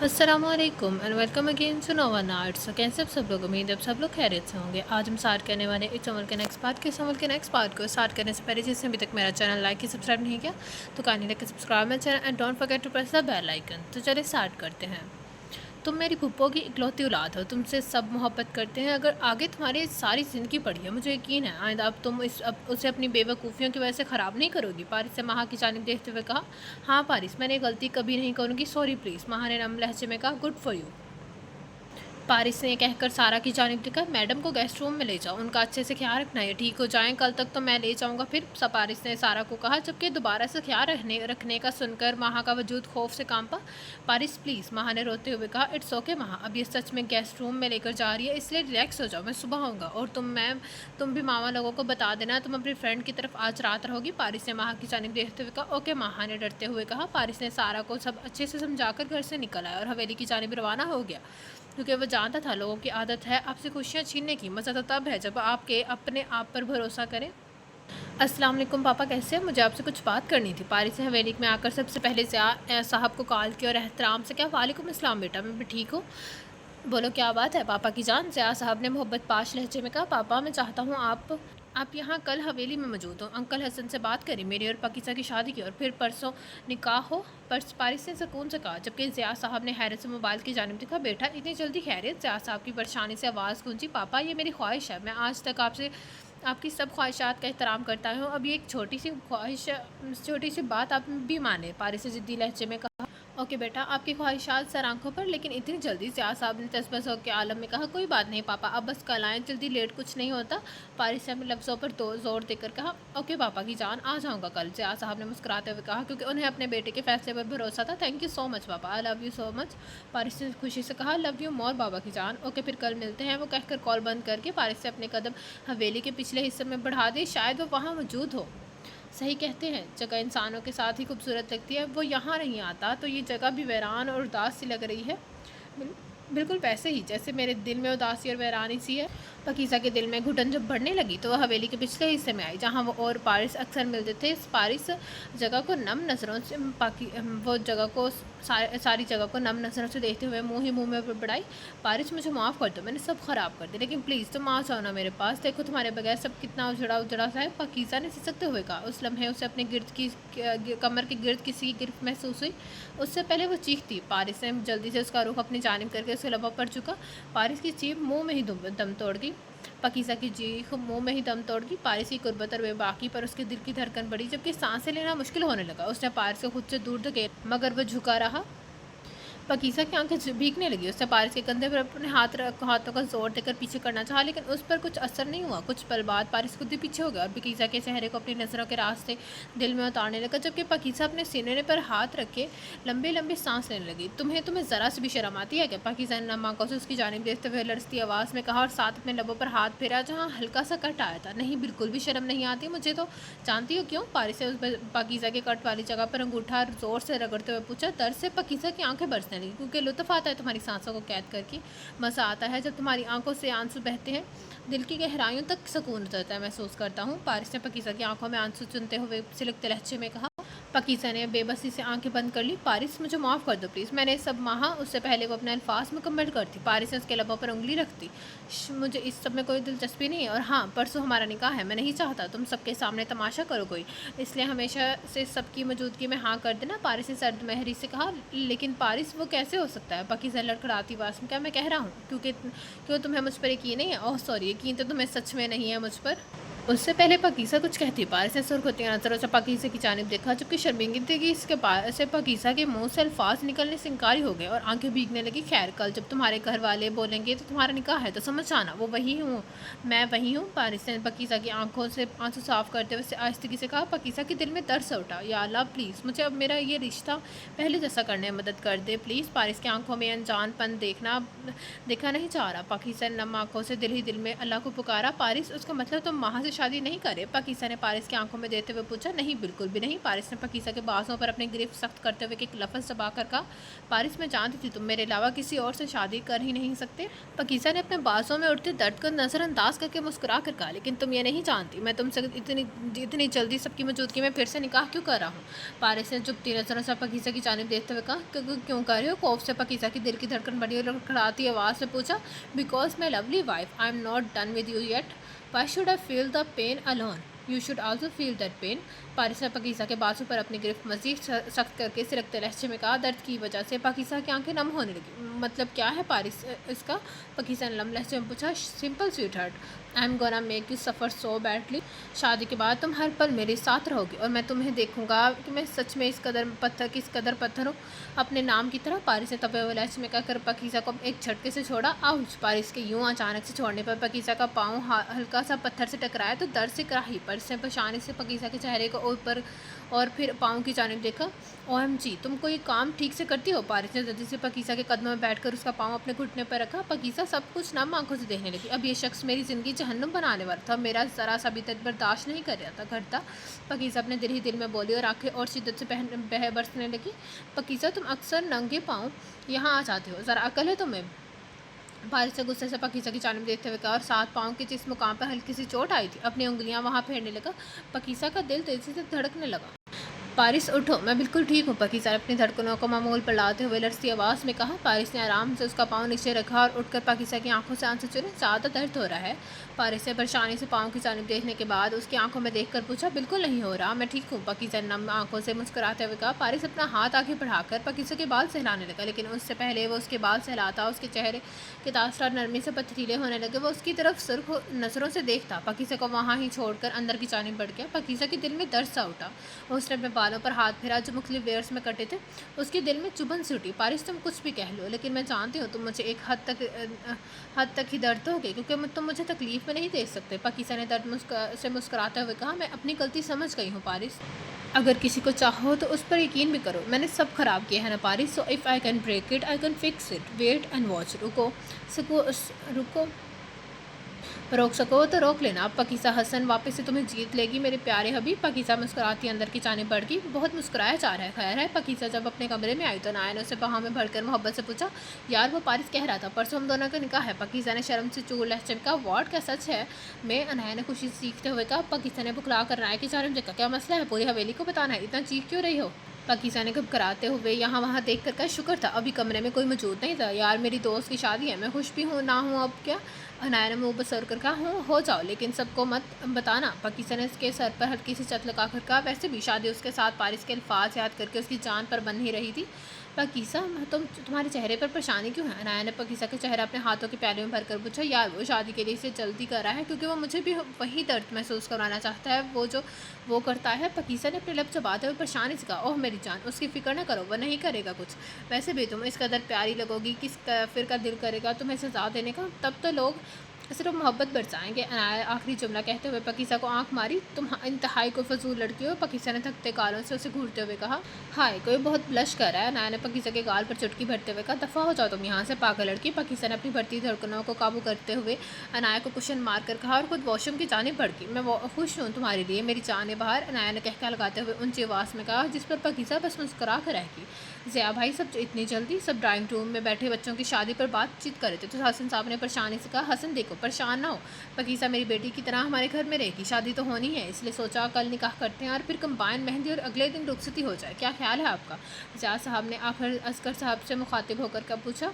अस्सलामुअलैकुम and welcome again to Nova Narts. तो कैसे सब लोग, उम्मीद है सब लोग खैरियत से होंगे। आज हम स्टार्ट करने वाले इस अमल के नेक्स्ट पार्ट को स्टार्ट करने से पहले जिसने अभी तक मेरा चैनल लाइक या सब्सक्राइब नहीं किया तो kindly like subscribe my channel and don't forget to press the bell icon. तो चलिए स्टार्ट करते हैं। तुम मेरी फूफो की इकलौती औलाद हो, तुमसे सब मोहब्बत करते हैं। अगर आगे तुम्हारी सारी ज़िंदगी पड़ी है, मुझे यकीन है आइंदा अब तुम उसे अपनी बेवकूफ़ियों की वजह से ख़राब नहीं करोगी। पारिस से महा की जानिब देखते हुए कहा, हाँ पारिस, मैंने गलती कभी नहीं करूँगी, सॉरी प्लीज़। महा ने नम लहजे में कहा, गुड फॉर यू। पारिस ने कहकर सारा की जानिब देखा, मैडम को गेस्ट रूम में ले जाओ, उनका अच्छे से ख्याल रखना, ये ठीक हो जाएं, कल तक तो मैं ले जाऊंगा फिर। पारिस ने सारा को कहा, जबकि दोबारा से ख्याल रखने का सुनकर महा का वजूद खौफ से कांपा। पारिस प्लीज़, महा ने रोते हुए कहा, इट्स ओके महा, अब ये सच में गेस्ट रूम में लेकर जा रही है, इसलिए रिलैक्स हो जाओ, मैं सुबह आऊँगा। और तुम भी मामा लोगों को बता देना तुम अपनी फ्रेंड की तरफ आज रात रहोगी। पारिस ने महा की जानिब देखते हुए कहा, ओके महा ने डरते हुए कहा। पारिस ने सारा को सब अच्छे से समझाकर घर से निकल आया और हवेली की जानिब रवाना हो गया, क्योंकि वह जानता था लोगों की आदत है आपसे खुशियाँ छीनने की। मज़ा तो तब है जब आपके अपने आप पर भरोसा करें। अस्सलाम वालेकुम पापा, कैसे हैं? मुझे आपसे कुछ बात करनी थी। पारिस ने हवेली में आकर सबसे पहले साहब को कॉल किया और एहतराम से क्या, वालेकुम अस्सलाम बेटा, मैं भी ठीक हूँ। बोलो क्या बात है पापा की जान? ज़िया साहब ने मोहब्बत पाश लहजे में कहा, पापा मैं चाहता हूँ आप यहाँ कल हवेली में मौजूद हो। अंकल हसन से बात करी, मेरी और पाकिज़ा की शादी की और फिर परसों निकाह हो। पारिस ने सुकून से कहा, जबकि ज़िया साहब ने हैरत से मोबाइल की जानिब देखा। बेटा इतनी जल्दी खैरियत? ज़िया साहब की परेशानी से आवाज़ गूंजी। पापा ये मेरी ख्वाहिश है, मैं आज तक आपसे आपकी सब ख्वाहिशात का एहतराम करता हूँ, अब ये एक छोटी सी बात आप भी माने। पारिस ने ज़िद्दी लहजे में कहा, ओके बेटा, आपकी ख्वाहिशात सर आंखों पर, लेकिन इतनी जल्दी? ज़िया साहब ने तसबस के आलम में कहा, कोई बात नहीं पापा, अब बस कल आएँ, जल्दी लेट कुछ नहीं होता। पारिस ने अपने लफ्ज़ों पर जोर देकर कहा, ओके पापा की जान, आ जाऊँगा कल। ज़िया साहब ने मुस्कुराते हुए कहा, क्योंकि उन्हें अपने बेटे के फैसले पर भरोसा था। थैंक यू सो मच पापा, I love you so much. Paaris ने खुशी से कहा, लव यू मोर बाबा की जान, ओके फिर कल मिलते हैं। वो कहकर कॉल बंद करके पारिस ने अपने कदम हवेली के पिछले हिस्से में बढ़ा दिए, शायद वो वहाँ मौजूद हो। सही कहते हैं, जगह इंसानों के साथ ही खूबसूरत लगती है। वो यहाँ नहीं आता तो ये जगह भी वीरान और उदास सी लग रही है, बिल्कुल वैसे ही जैसे मेरे दिल में उदासी और वीरानी सी है। पाकिज़ा के दिल में घुटन जब बढ़ने लगी तो वह हवेली के पिछले हिस्से में आई, जहाँ वो और पारिस अक्सर मिलते थे। इस पारिस जगह को नम नज़रों से वो जगह को सारी जगह को नम नज़रों से देखते हुए मुँह ही मुँह में बढ़ाई। पारिस मुझे माफ़ कर दो, मैंने सब ख़राब कर दिया, लेकिन प्लीज़ तुम आ जाओ ना मेरे पास, देखो तुम्हारे बगैर सब कितना उजड़ा उजड़ा सा है। पाकिज़ा ने सिसकते हुए कहा। उस लम्हे उसे अपने कमर के गिर्द किसी की गिरफ्त महसूस हुई। उससे पहले वो चीखती। पारिस ने जल्दी से उसका रुख अपनी जानिब करके उसके लबों पर झुका। पारिस की चीख मुँह में ही दम तोड़ गई। पाकिज़ा की चीख मुँह में ही दम तोड़ गई। पारिस की कुर्बत और बेबाकी पर उसके दिल की धड़कन बढ़ी, जबकि सांसें लेना मुश्किल होने लगा। उसने पारिस को खुद से दूर धकेला, मगर वह झुका रहा। पाकिज़ा की आंखें भीगने लगी। उसने पारिस के कंधे पर अपने हाथों का जोर देकर पीछे करना चाहा, लेकिन उस पर कुछ असर नहीं हुआ। कुछ पल बाद पारिस खुद ही पीछे हो गया और पाकिज़ा के चेहरे को अपनी नज़रों के रास्ते दिल में उतारने लगा, जबकि पाकिज़ा अपने सीने पर हाथ रखे लंबी लंबी सांस लेने लगी। तुम्हें ज़रा से भी शर्म आती है क्या? पाकिज़ा ने नम आंखों से उसकी जानिब देखते हुए लड़ती आवाज़ में कहा और साथ अपने लबों पर हाथ फेरा जहाँ हल्का सा कट आया था। नहीं, बिल्कुल भी शर्म नहीं आती मुझे तो। जानती हो क्यों? पारिस ने उस पाकिज़ा के कट वाली जगह पर अंगूठा जोर से रगड़ते हुए पूछा। दर्द से पाकिज़ा की आंखें बरसने लगी, क्योंकि लुत्फ़ आता है तुम्हारी सांसों को कैद करके। मज़ा आता है जब तुम्हारी आंखों से आंसू बहते हैं, दिल की गहराइयों तक सुकून उतरता है, महसूस करता हूँ। पारिस ने पाकिज़ा की आंखों में आंसू चुनते हुए सिलकते लहजे में कहा। पाकिज़ा ने बेबसी से आंखें बंद कर ली। पारिस मुझे माफ़ कर दो प्लीज़, मैंने सब महा। उससे पहले वो अपने अल्फाज मुकम्मल करती, पारिस ने उसके लबों पर उंगली रखती। मुझे इस सब में कोई दिलचस्पी नहीं है, और हाँ, परसों हमारा निकाह है, मैं नहीं चाहता तुम सबके सामने तमाशा करो कोई, इसलिए हमेशा से सबकी मौजूदगी में हाँ कर देना। पारिस ने सर्द महरी से कहा। लेकिन पारिस वो कैसे हो सकता है? पाकिज़ा लड़खड़ाती आवाज़ में, क्या मैं कह रहा हूँ? क्यों तुम्हें मुझ पर यकीन नहीं है? ओह सॉरी, यकीन तो तुम्हें सच में नहीं है मुझ पर। उससे पहले पाकिज़ा कुछ कहती, पारिस ने सुर्ख होती नज़रों से पाकिज़ा की जानिब देखा, जबकि शर्मिंदगी इसके पास से पाकिज़ा के मुंह से अल्फाज निकलने से इनकारी हो गए और आंखें भीगने लगी। खैर, कल जब तुम्हारे घर वाले बोलेंगे तो तुम्हारा निकाह है, तो समझ आना वो वही हूँ, मैं वही हूँ। पारिस ने पाकिज़ा की आंखों से आंसू साफ करते हुए आहिस्तगी से कहा। पाकिज़ा के दिल में तरस उठा। या अल्लाह प्लीज़ मुझे अब मेरा ये रिश्ता पहले जैसा करने में मदद कर दे प्लीज़। पारिस की आंखों में अनजानपन देखा नहीं चाह रहा। पाकिज़ा ने नम आंखों से दिल ही दिल में अल्लाह को पुकारा। पारिस, उसका मतलब तुम महा से मुझसे शादी नहीं करे? पाकिज़ा ने पारिस की आंखों में देते हुए पूछा। नहीं, बिल्कुल भी नहीं। पारिस ने पाकिज़ा के बाजों पर अपनी गिरफ्त सख्त करते हुए एक लफ्ज़ दबा कर कहा। पारिस, मैं जानती थी तुम मेरे अलावा किसी और से शादी कर ही नहीं सकते। पाकिज़ा ने अपने बाजों में उठते दर्द को नज़रअंदाज करके मुस्कुरा कर कहा, लेकिन तुम ये नहीं जानती मैं तुमसे इतनी इतनी जल्दी सबकी मौजूदगी में फिर से निकाह क्यों कर रहा हूँ? पारिस ने चुपती नज़रों से पाकिज़ा की जानिब देखते हुए कहा। क्यों कर रहे हो? खौफ से पाकिज़ा की दिल की धड़कन बढ़ी और लड़खड़ाती आवाज़ में पूछा। Because my lovely wife, I am not done with you yet. Why should I feel the pain alone? You should also feel that pain. Paaris ने पाकिज़ा के बाजू पर अपनी गिरफ्त मज़ीद सख्त करके सिरकते लहजे में कहा। दर्द की वजह से पाकिज़ा की आंखें नम होने लगी। मतलब क्या है पारिस इसका? पाकिज़ा ने नम लहजे में पूछा। Simple sweet heart, I am gonna make you suffer so badly. शादी के बाद तुम हर पल मेरे साथ रहोगी और मैं तुम्हें देखूंगा कि मैं सच में किस कदर पत्थर हूँ अपने नाम की तरह। पारिस ने तबे हुए लहजे में कहकर पाकिज़ा को एक झटके से छोड़ा। आउच! पारिस के यूँ अचानक से छोड़ने पर पाकिज़ा का पाँव हल्का सा पत्थर से टकराया तो दर्द से कराही। पारिस ने परेशानी से पाकिज़ा के चेहरे को ऊपर और फिर पाँव की जानिब देखा। OMG, तुम कोई काम ठीक से करती हो? पारिस ने जल्दी से पाकिज़ा के कदमों में बैठकर उसका पाँव अपने घुटने पर रखा। पाकिज़ा सब कुछ नम आंखों से देखने लगी। अब ये शख्स मेरी ज़िंदगी जहन्नुम बनाने वाला था, मेरा ज़रा सा भी दर्द बर्दाश्त नहीं कर रहा था घटता। पाकिज़ा अपने दिल ही दिल में बोली और आंखें और शिद्दत से बह बरसने लगी। पाकिज़ा, तुम अक्सर नंगे पाँव यहाँ आ जाते हो, ज़रा अकल है तुम्हें? पारिस ने गुस्से से पाकिज़ा की जानिब देखते हुए कहा और साथ पाँव के जिस मुकाम पर हल्की सी चोट आई थी अपनी उंगलियां वहां फेरने लगा। पाकिज़ा का दिल तेजी से धड़कने लगा। पारिस, उठो, मैं बिल्कुल ठीक हूँ। पाकिज़ा ने अपनी धड़कनों को मामूल पर लाते हुए लड़ती आवाज़ में कहा। पारिस ने आराम से उसका पाँव नीचे रखा और उठकर पाकिज़ा की आंखों से आंसू चुने। ज़्यादा दर्द हो रहा है? पारिस ने परेशानी से पाँव की जानिब देखने के बाद उसकी आंखों में देखकर पूछा। बिल्कुल नहीं हो रहा, मैं ठीक हूँ। पाकिज़ा ने नम आंखों से मुस्कुराते हुए कहा। पारिस अपना हाथ आगे बढ़ाकर पाकिज़ा के बाल सहलाने लगा, लेकिन उससे पहले वो उसके बाल सहलाता उसके चेहरे के तासरात नरमी से पथरीले होने लगे। वो उसकी तरफ सुर्ख नज़रों से देखता, पाकिज़ा को वहाँ ही छोड़कर अंदर की जानिब बढ़ गया। पाकिज़ा के दिल में दर्द सा उठा। उसने अपने बालों पर हाथ फेरा जो मुख्तलिफ वेयर्स में कटे थे। उसके दिल में चुभन सी उठी। पारिस, तुम कुछ भी कह लो, लेकिन मैं जानती हूँ तुम मुझे एक हद तक ही दर्द दोगे, क्योंकि तुम मुझे तकलीफ़ में नहीं दे सकते। पाकिज़ा ने दर्द से मुस्कुराते हुए कहा। मैं अपनी गलती समझ गई हूँ पारिस, अगर किसी को चाहो तो उस पर यकीन भी करो। मैंने सब ख़राब किया है ना Paaris, so if I can break it I can fix it. Wait and watch. रुको रोक सको तो रोक लेना। अब पाकिज़ा हसन वापस से तुम्हें जीत लेगी मेरे प्यारे हबीब। पाकिज़ा मुस्कुराती अंदर की जानिब बढ़ गई। बहुत मुस्कुराया जा रहा है। खैर है? पाकिज़ा जब अपने कमरे में आई तो नाया ने उसे बाहों में भरकर मोहब्बत से पूछा। यार, वो पारिस कह रहा था परसों हम दोनों का निकाह है। पाकिज़ा ने शर्म से चूर लहजे में कहा। वॉट, क्या सच है? मैं, अनाया ने खुशी से सीखते हुए कहा। पाकिज़ा ने बुखला कर नाया की जानिब देखा। क्या मसला है? पूरी हवेली को बताना है, इतना चीख क्यों रही हो? पाकिज़ा ने घबराते हुए यहाँ वहाँ देख कर कहा। शुक्र था अभी कमरे में कोई मौजूद नहीं था। यार, मेरी दोस्त की शादी है, मैं खुश भी हूँ ना हूँ अब क्या? अनाया ने मुँह बसर कर कहा। हो जाओ, लेकिन सबको मत बताना। पाकिज़ा ने उसके सर पर हल्की सी चट लगा कर कहा। वैसे भी शादी उसके साथ पारिस के अल्फाज याद करके उसकी जान पर बन ही रही थी। पाकिज़ा, तुम्हारे चेहरे पर परेशानी क्यों है? अनाया ने पाकिज़ा के चेहरा अपने हाथों के प्याले में भरकर पूछा। यार, वो शादी के लिए इसे जल्दी कर रहा है क्योंकि वो मुझे भी वही दर्द महसूस करवाना चाहता है वो करता है। पाकिज़ा ने अपने लब चबाते हुए परेशानी से कहा। ओह मेरी जान, उसकी फ़िक्र न करो, वो नहीं करेगा कुछ। वैसे भी तुम इस कदर प्यारी लगोगी, किस काफिर का दिल करेगा तुम्हें सजा देने का? तब तो लोग सिर्फ मोहब्बत बरसाएंगे। अनाया आखिरी जुमला कहते हुए पाकिज़ा को आंख मारी। तुम इंतहाई को फजूल लड़की हो। पाकिज़ा ने थकते गालों से उसे घूरते हुए कहा। हाय, कोई बहुत ब्लश कर रहा है। अनाया ने पाकिज़ा के गाल पर चुटकी भरते हुए कहा। दफ़ा हो जाओ तुम यहाँ से, पागल लड़की। पाकिज़ा ने अपनी बढ़ती धड़कनों को काबू करते हुए अनाया को कुशन मार कर कहा और खुद वॉशरूम की जानिब बढ़ गई। मैं खुश हूँ तुम्हारे लिए मेरी जान बाहर, अनाया ने कहकर लगाते हुए ऊंची आवाज़ में कहा, जिस पर पाकिज़ा बस मुस्कुरा कर रह गई। ज़िया भाई, सब इतनी जल्दी? सब ड्राइंग रूम में बैठे बच्चों की शादी पर बातचीत कर रहे थे तो हसन साहब ने परेशानी से कहा। हसन देखो, परेशान ना हो, पाकिज़ा मेरी बेटी की तरह हमारे घर में रहेगी। शादी तो होनी है, इसलिए सोचा कल निकाह करते हैं और फिर कंबाइन मेहंदी और अगले दिन रुखसती हो जाए। क्या ख्याल है आपका? ज़िया साहब ने आखिर असगर साहब से मुखातिब होकर कब पूछा।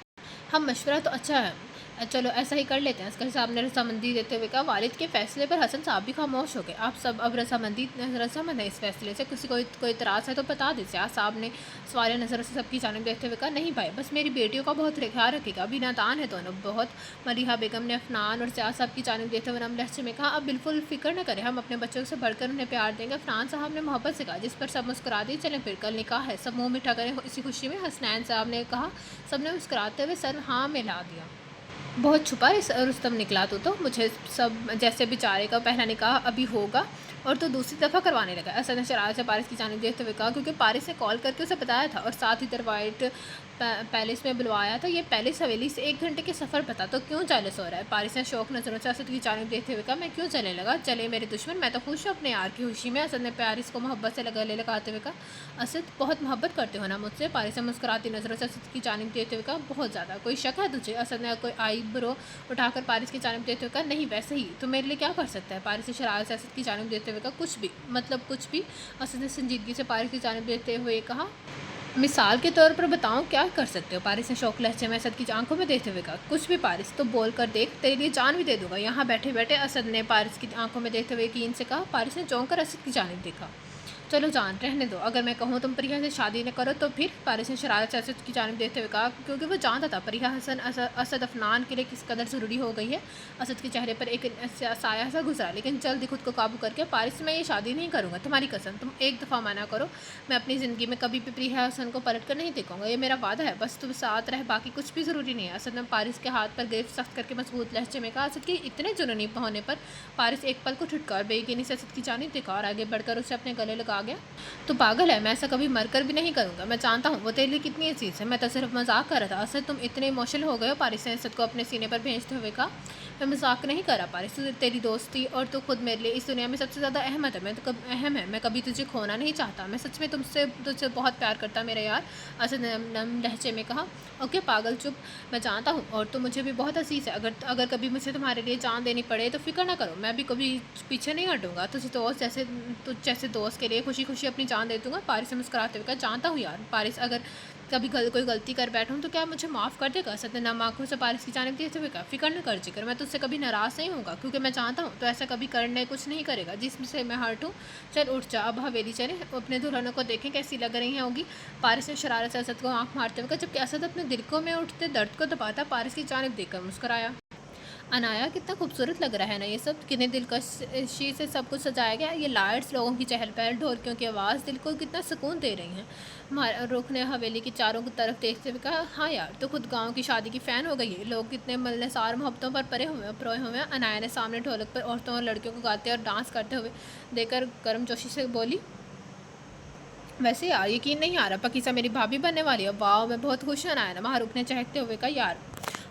हम, मशवरा तो अच्छा है, चलो ऐसा ही कर लेते हैं। असगर साहब ने रजामंदी देते हुए कहा। वालिद के फैसले पर हसन साहब भी खामोश हो गए। आप सब अब रजामंद है इस फैसले से? किसी को कोई इतराज़ है तो बता दें। ज़िया साहब ने सवाल नज़र से सबकी जानिब देखते हुए कहा। नहीं भाई, बस मेरी बेटियों का बहुत ख्याल रखेगा, अभी नादान है दोनों बहुत। मलिहा बेगम ने अफनान और ज़िया साहब की जानिब देखते हुए नम लहजे में कहा। अब बिल्कुल फ़िक्र न करें, हम अपने बच्चों से बढ़कर उन्हें प्यार देंगे। अफनान साहब ने मोहब्बत से कहा, जिस पर सब मुस्कुरा दी। चलें फिर, कल निकाह है, सब मुँह मीठा करें इसी खुशी में। हसनैन साहब ने कहा। सब ने मुस्कुराते हुए सर हाँ में ला दिया। बहुत छुपा रुस्तम निकला तो मुझे सब जैसे बेचारे का पहला निकाह अभी होगा और तो दूसरी दफ़ा करवाने लगा। असद ने शरारत से पारिस की जानिब देखते हुए कहा, क्योंकि पारिस ने कॉल करके उसे बताया था और साथ ही पैलेस में बुलवाया था, ये पैलेस हवेली से 1 घंटे के सफ़र बता, तो क्यों जेलस हो रहा है? पारिस ने शौक नज़रों से असद की जानिब देखते हुए कहा, मैं क्यों चलने लगा? चले मेरे दुश्मन, मैं तो खुश हूँ अपने यार की खुशी में। असद ने पारिस को मोहब्बत से गले लगाते हुए कहा, असद बहुत मोहब्बत करते हो ना मुझसे? पारिस ने मुस्कुराती नज़रों से असद की जानिब देखते हुए कहा, बहुत ज़्यादा। कोई शक है तुझे? असद ने कोई आईब्रो उठाकर पारिस की जानिब देखते हुए कहा, नहीं वैसे ही। तो मेरे लिए क्या कर सकता है? पारिस ने शरारत से असद की जानिब देखते हुए कहा, कुछ भी, मतलब कुछ भी। असद ने संजीदगी से पारिस की जानिब देखते हुए कहा, मिसाल के तौर पर बताऊं क्या कर सकते हो? पारिस ने शौक लहजे में असद की आंखों में देखते हुए कहा, कुछ भी पारिस, तो बोल कर देख, तेरे लिए जान भी दे दूंगा यहाँ बैठे बैठे। असद ने पारिस की आंखों में देखते हुए यकीन से कहा। पारिस ने चौंक कर असद की जानिब देखा। चलो जान, रहने दो, अगर मैं कहूँ तुम प्रिया से शादी न करो तो फिर? पारिस ने शरारत से असद की जानिब देखते हुए कहा, क्योंकि वो जानता था प्रिया हसन असद अफनान के लिए किस कदर ज़रूरी हो गई है। असद के चेहरे पर एक साया सा गुजरा, लेकिन जल्द खुद को काबू करके, पारिस मैं ये शादी नहीं करूँगा, तुम्हारी कसम, तुम एक दफ़ा मना करो, मैं अपनी ज़िंदगी में कभी भी प्रिया हसन को पलट कर नहीं देखूँगा, ये मेरा वादा है, बस तुम साथ रह, बाकी कुछ भी ज़रूरी नहीं है। असद ने पारिस के हाथ पर गिरफ्त सख्त करके मजबूत लहजे में कहा। असद के इतने जुनूनी होने पर पारिस एक पल को ठुटका और बेयकीनी से असद की जानिब देखा और आगे बढ़कर उसे अपने गले लगा गया। तो पागल है, मैं ऐसा कभी मरकर भी नहीं करूँगा, मैं जानता हूँ वो तेरे लिए कितनी अजीज़ है, मैं तो सिर्फ मजाक कर रहा था। असद तुम इतने इमोशनल हो गए हो? पारिस ने असद को अपने सीने पर भेजते हुए कहा, मैं मजाक नहीं कर रहा पारिस, तेरी दोस्ती और तो खुद मेरे लिए इस दुनिया में सबसे ज़्यादा अहम है, मैं कभी तुझे खोना नहीं चाहता, मैं सच में तुझसे बहुत प्यार करता मेरे यार। असद ने नम लहजे में कहा, ओके पागल चुप, मैं जानता हूँ और तो मुझे भी बहुत अजीज़ है, अगर कभी मुझे तुम्हारे लिए जान देनी पड़े तो फिक्र ना करो, मैं भी कभी पीछे नहीं हटूँगा, तुझ जैसे दोस्त के लिए खुशी खुशी अपनी जान दे दूँगा। पारिस से मुस्कुराते हुए कहा, जानता हूँ यार पारिस, अगर कभी कोई गलती कर बैठूँ तो क्या मुझे माफ़ कर देगा? असद ने नम आंखों से पारिस की जानिब देखते हुए कहा, फिक्र न कर जिक्र, मैं तुझसे कभी नाराज़ नहीं होऊंगा, क्योंकि मैं जानता हूँ तो ऐसा कभी करने कुछ नहीं करेगा जिससे मैं हर्ट हूँ। चल उठ जा, अब हवेली चले, अपने दुल्हनों को देखें कैसी लग रही होंगी। पारिस ने शरारत से असद को आँख मारते हुए कहा, जबकि असद अपने दिल को में उठते दर्द को दबाता पारिस की जानिब देखकर मुस्कुराया। अनाया, कितना खूबसूरत लग रहा है ना ये सब, कितने दिलकशी से सब कुछ सजाया गया, ये लाइट्स, लोगों की चहल पहल, ढोलकियों की आवाज़ दिल को कितना सुकून दे रही हैं। रुख ने हवेली की चारों की तरफ देखते हुए कहा, हाँ यार, तो खुद गांव की शादी की फ़ैन हो गई है, लोग कितने मिलनसार मोहब्बतों पर परोए हुए हैं। अनाया ने सामने ढोलक पर औरतों और लड़कियों को गाते और डांस करते हुए देखकर गर्मजोशी से बोली, वैसे यार यकीन नहीं आ रहा पकीसा मेरी भाभी बनने वाली है, वाह मैं बहुत खुश हूँ। अनाया ने माहरूख ने चहकते हुए कहा, यार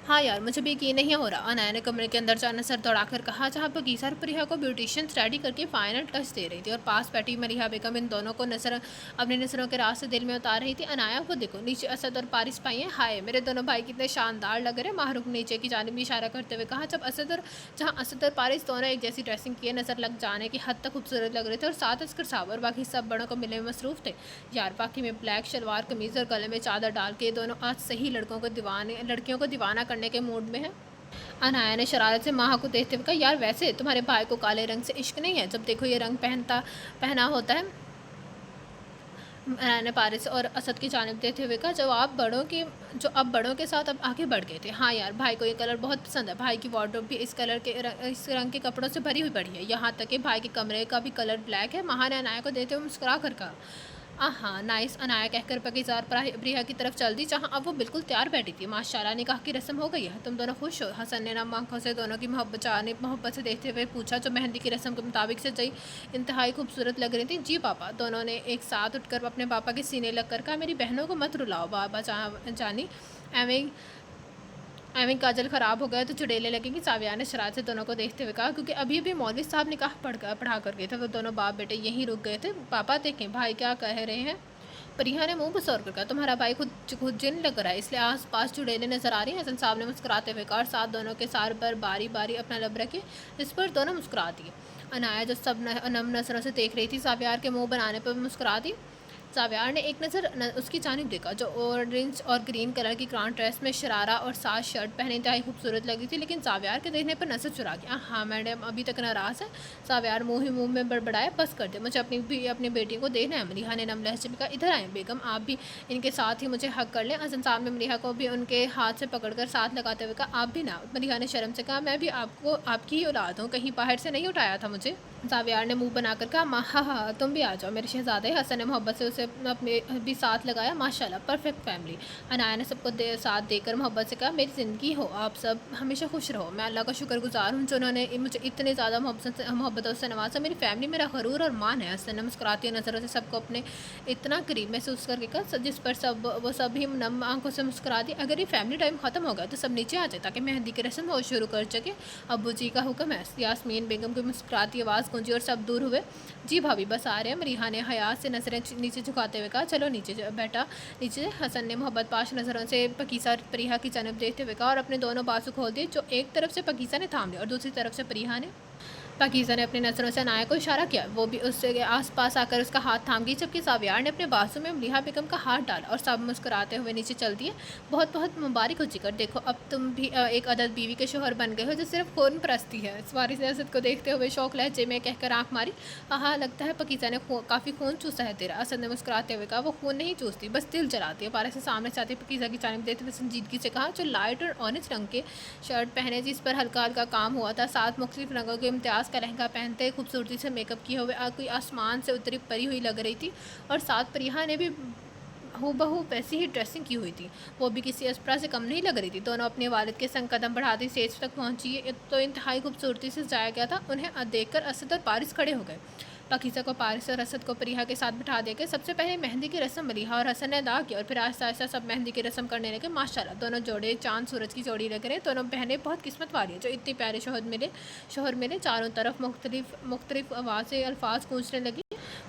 हाँ यार, मुझे भी यकीन नहीं हो रहा। अनाया ने कमरे के अंदर जाना सर दौड़ाकर कहा, जहाँ पर गीसर प्रिया को ब्यूटिशियन रेडी करके फाइनल टच दे रही थी और पास बैठी मरिया बेगम इन दोनों को अपनी नजरों के रास्ते दिल में उतार रही थी। अनाया को देखो, नीचे असद और पारिस भाई हैं, हाय मेरे दोनों भाई कितने शानदार लग रहे हैं। माहरूख नीचे की जानिब इशारा करते हुए कहा, जहाँ असद और पारिस दोनों एक जैसी ड्रेसिंग किए नजर लग जाने की हद तक खूबसूरत लग रहे थे और साथ अस्कर साहब और बाकी सब बड़ों को मिलने में मसरूफ थे। यार बाकी में ब्लैक शलवार कमीज़ और गले में चादर डाल के दोनों आज सही लड़कियों को दीवाना करने के मूड में है। अनाया ने शरारत से माह को देखते हुए कहा, यार वैसे तुम्हारे भाई को काले रंग से इश्क नहीं है? जब देखो ये रंग पहना होता है। अनाया ने पारिस और असद की जानिब देते हुए कहा, जो अब बड़ों के साथ अब आगे बढ़ गए थे। हाँ यार, भाई को ये कलर बहुत पसंद है, भाई की वार्डरोब भी इस रंग के कपड़ों से भरी हुई पड़ी है, यहाँ तक कि भाई के कमरे का भी कलर ब्लैक है। माह ने अनाया को देते हुए मुस्कुरा कर कहा, हाँ नाइस। अनाया कहकर पकीज़ार प्रिया की तरफ चल दी, जहाँ अब वो बिल्कुल तैयार बैठी थी। माशाल्लाह, निकाह की रस्म हो गई है, तुम दोनों खुश हो? हसन ने नम आंखों से दोनों की मोहब्बत से देखते हुए पूछा, जो मेहंदी की रस्म के मुताबिक से जई इंतहाई खूबसूरत लग रही थी। जी पापा, दोनों ने एक साथ उठकर अपने पापा के सीने लग कर कहा, मेरी बहनों को मत रुलाओ बाबा जानी, एवं काजल ख़राब हो गया तो चुड़ैलें लगेंगी। साविया ने शरारत से दोनों को देखते हुए कहा, क्योंकि अभी अभी मौलवी साहब निकाह पढ़ा कर गए थे, वो दोनों बाप बेटे यहीं रुक गए थे। पापा देखें भाई क्या कह रहे हैं। परिया ने मुंह बसौर कर कहा, तुम्हारा भाई खुद जिन लग रहा है, इसलिए आस पास चुड़ैलें नजर आ रही हैं। हसन साहब ने मुस्कुराते हुए कहा, साथ दोनों के सार पर बारी बारी अपना लब रखे, इस पर दोनों मुस्कुरा दिए। अनाया जो सब नम नजरों से देख रही थी, सावियार के मुँह बनाने पर मुस्कुरा दी। सावियार ने एक नज़र उसकी जानिब देखा, जो ऑरेंज और ग्रीन कलर की क्राउन ड्रेस में शरारा और साथ शर्ट पहने इंतहाई खूबसूरत लगी थी, लेकिन सावियार के देखने पर नजर चुरा गया। हाँ मैडम, अभी तक नाराज़ है। सावियार मुंह में बड़बड़ाया, बस कर दे, मुझे अपनी बेटी को देखना है। मलिहा ने नम लहजे में कहा, इधर आए बेगम, आप भी इनके साथ ही मुझे हक कर लें। हसन साहब ने मलिहा को भी उनके हाथ से पकड़कर साथ लगाते हुए कहा, आप भी ना। मलिहा ने शर्म से कहा, मैं भी आपकी ही औलाद हूँ, कहीं बाहर से नहीं उठाया था मुझे। ज़ावियार ने मुंह बनाकर कहा, माँ हाँ हाँ तुम भी आ जाओ मेरे शहज़ादे। हसन ने मोहब्बत से उसे अपने भी साथ लगाया। माशाल्लाह परफेक्ट फैमिली। अनाया ने सबको साथ देकर मोहब्बत से कहा, मेरी ज़िंदगी हो, आप सब हमेशा खुश रहो। मैं अल्लाह का शुक्रगुजार हूँ जिन्होंने मुझे इतने ज़्यादा मोहब्बतों से नवाजा। मेरी फैमिली मेरा गरूर और मान है। हसन ने मुस्कुराती नज़रों से सबको अपने इतना करीब महसूस करके कहा, जिस पर वो सभी नम आंखों से मुस्कुरा दी। अगर ये फैमिली टाइम ख़त्म हो गया तो सब नीचे आ जाए ताकि मेहंदी की रस्म हो शुरू कर सके। अब्बू जी का हुक्म है। यास्मीन बेगम की मुस्कुराती आवाज़ गूंजी और सब दूर हुए। जी भाभी बस आ रहे हैं। मरीहा ने हयात से नजरें नीचे झुकाते हुए कहा, चलो नीचे बेटा नीचे। हसन ने मोहब्बत पाश नज़रों से पकीसा प्रिया की जानब देखते हुए कहा और अपने दोनों बाजू खोल दिए, जो एक तरफ से पकीसा ने थाम लिया और दूसरी तरफ से प्रिया ने। पाकीज़ा ने अपनी नज़रों से अनाया को इशारा किया, वो भी उसके आसपास आकर उसका हाथ थाम गई, जबकि ज़ावियार ने अपने बाजू में मलीहा बेगम का हाथ डाला और सब मुस्कुराते हुए नीचे चल दिए। बहुत बहुत मुबारक हो जिगर, देखो अब तुम भी एक अदद बीवी के शोहर बन गए हो जो सिर्फ खून परस्ती है। वारिस ने असद को देखते हुए शौक लहजे में कहकर आँख मारी, हाँ लगता है पकीज़ा ने काफ़ी खून चूसा है तेरा। असद ने मुस्कुराते हुए कहा, वो खून नहीं चूसती बस दिल जलाती है। पारा से सामने से आते पकीज़ा की जानिब देखते हुए संजीदगी से कहा, जो लाइट और ऑरेंज रंग के शर्ट पहने जिस पर हल्का हल्का काम हुआ था, 7 मुख्तलिफ रंगों के इम्तियाज़ का लहंगा पहनते खूबसूरती से मेकअप किए हुए कोई आसमान से उतरी परी हुई लग रही थी। और साथ प्रिया ने भी हूबहू वैसी ही ड्रेसिंग की हुई थी, वो भी किसी अस्परा से कम नहीं लग रही थी। दोनों अपने वालिद के संग कदम बढ़ाते स्टेज तक पहुंची तो इंतहाई खूबसूरती से सजाया गया था। उन्हें देखकर असद और पारिस खड़े हो गए। पाकिज़ा को पारिस और असद को प्रिया के साथ बिठा देकर सबसे पहले मेहंदी की रस्म मलीहा और हसन ने अदा की और फिर आहिस्ता आहिस्ता सब मेहंदी की रस्म करने लगे। माशाल्लाह दोनों जोड़े चांद सूरज की जोड़ी लग रहे। दोनों बहनें बहुत किस्मत वाली है जो इतने प्यारे शोहर मिले। चारों तरफ मुख्तलिफ आवाज़ें अल्फाज गूंजने लगी।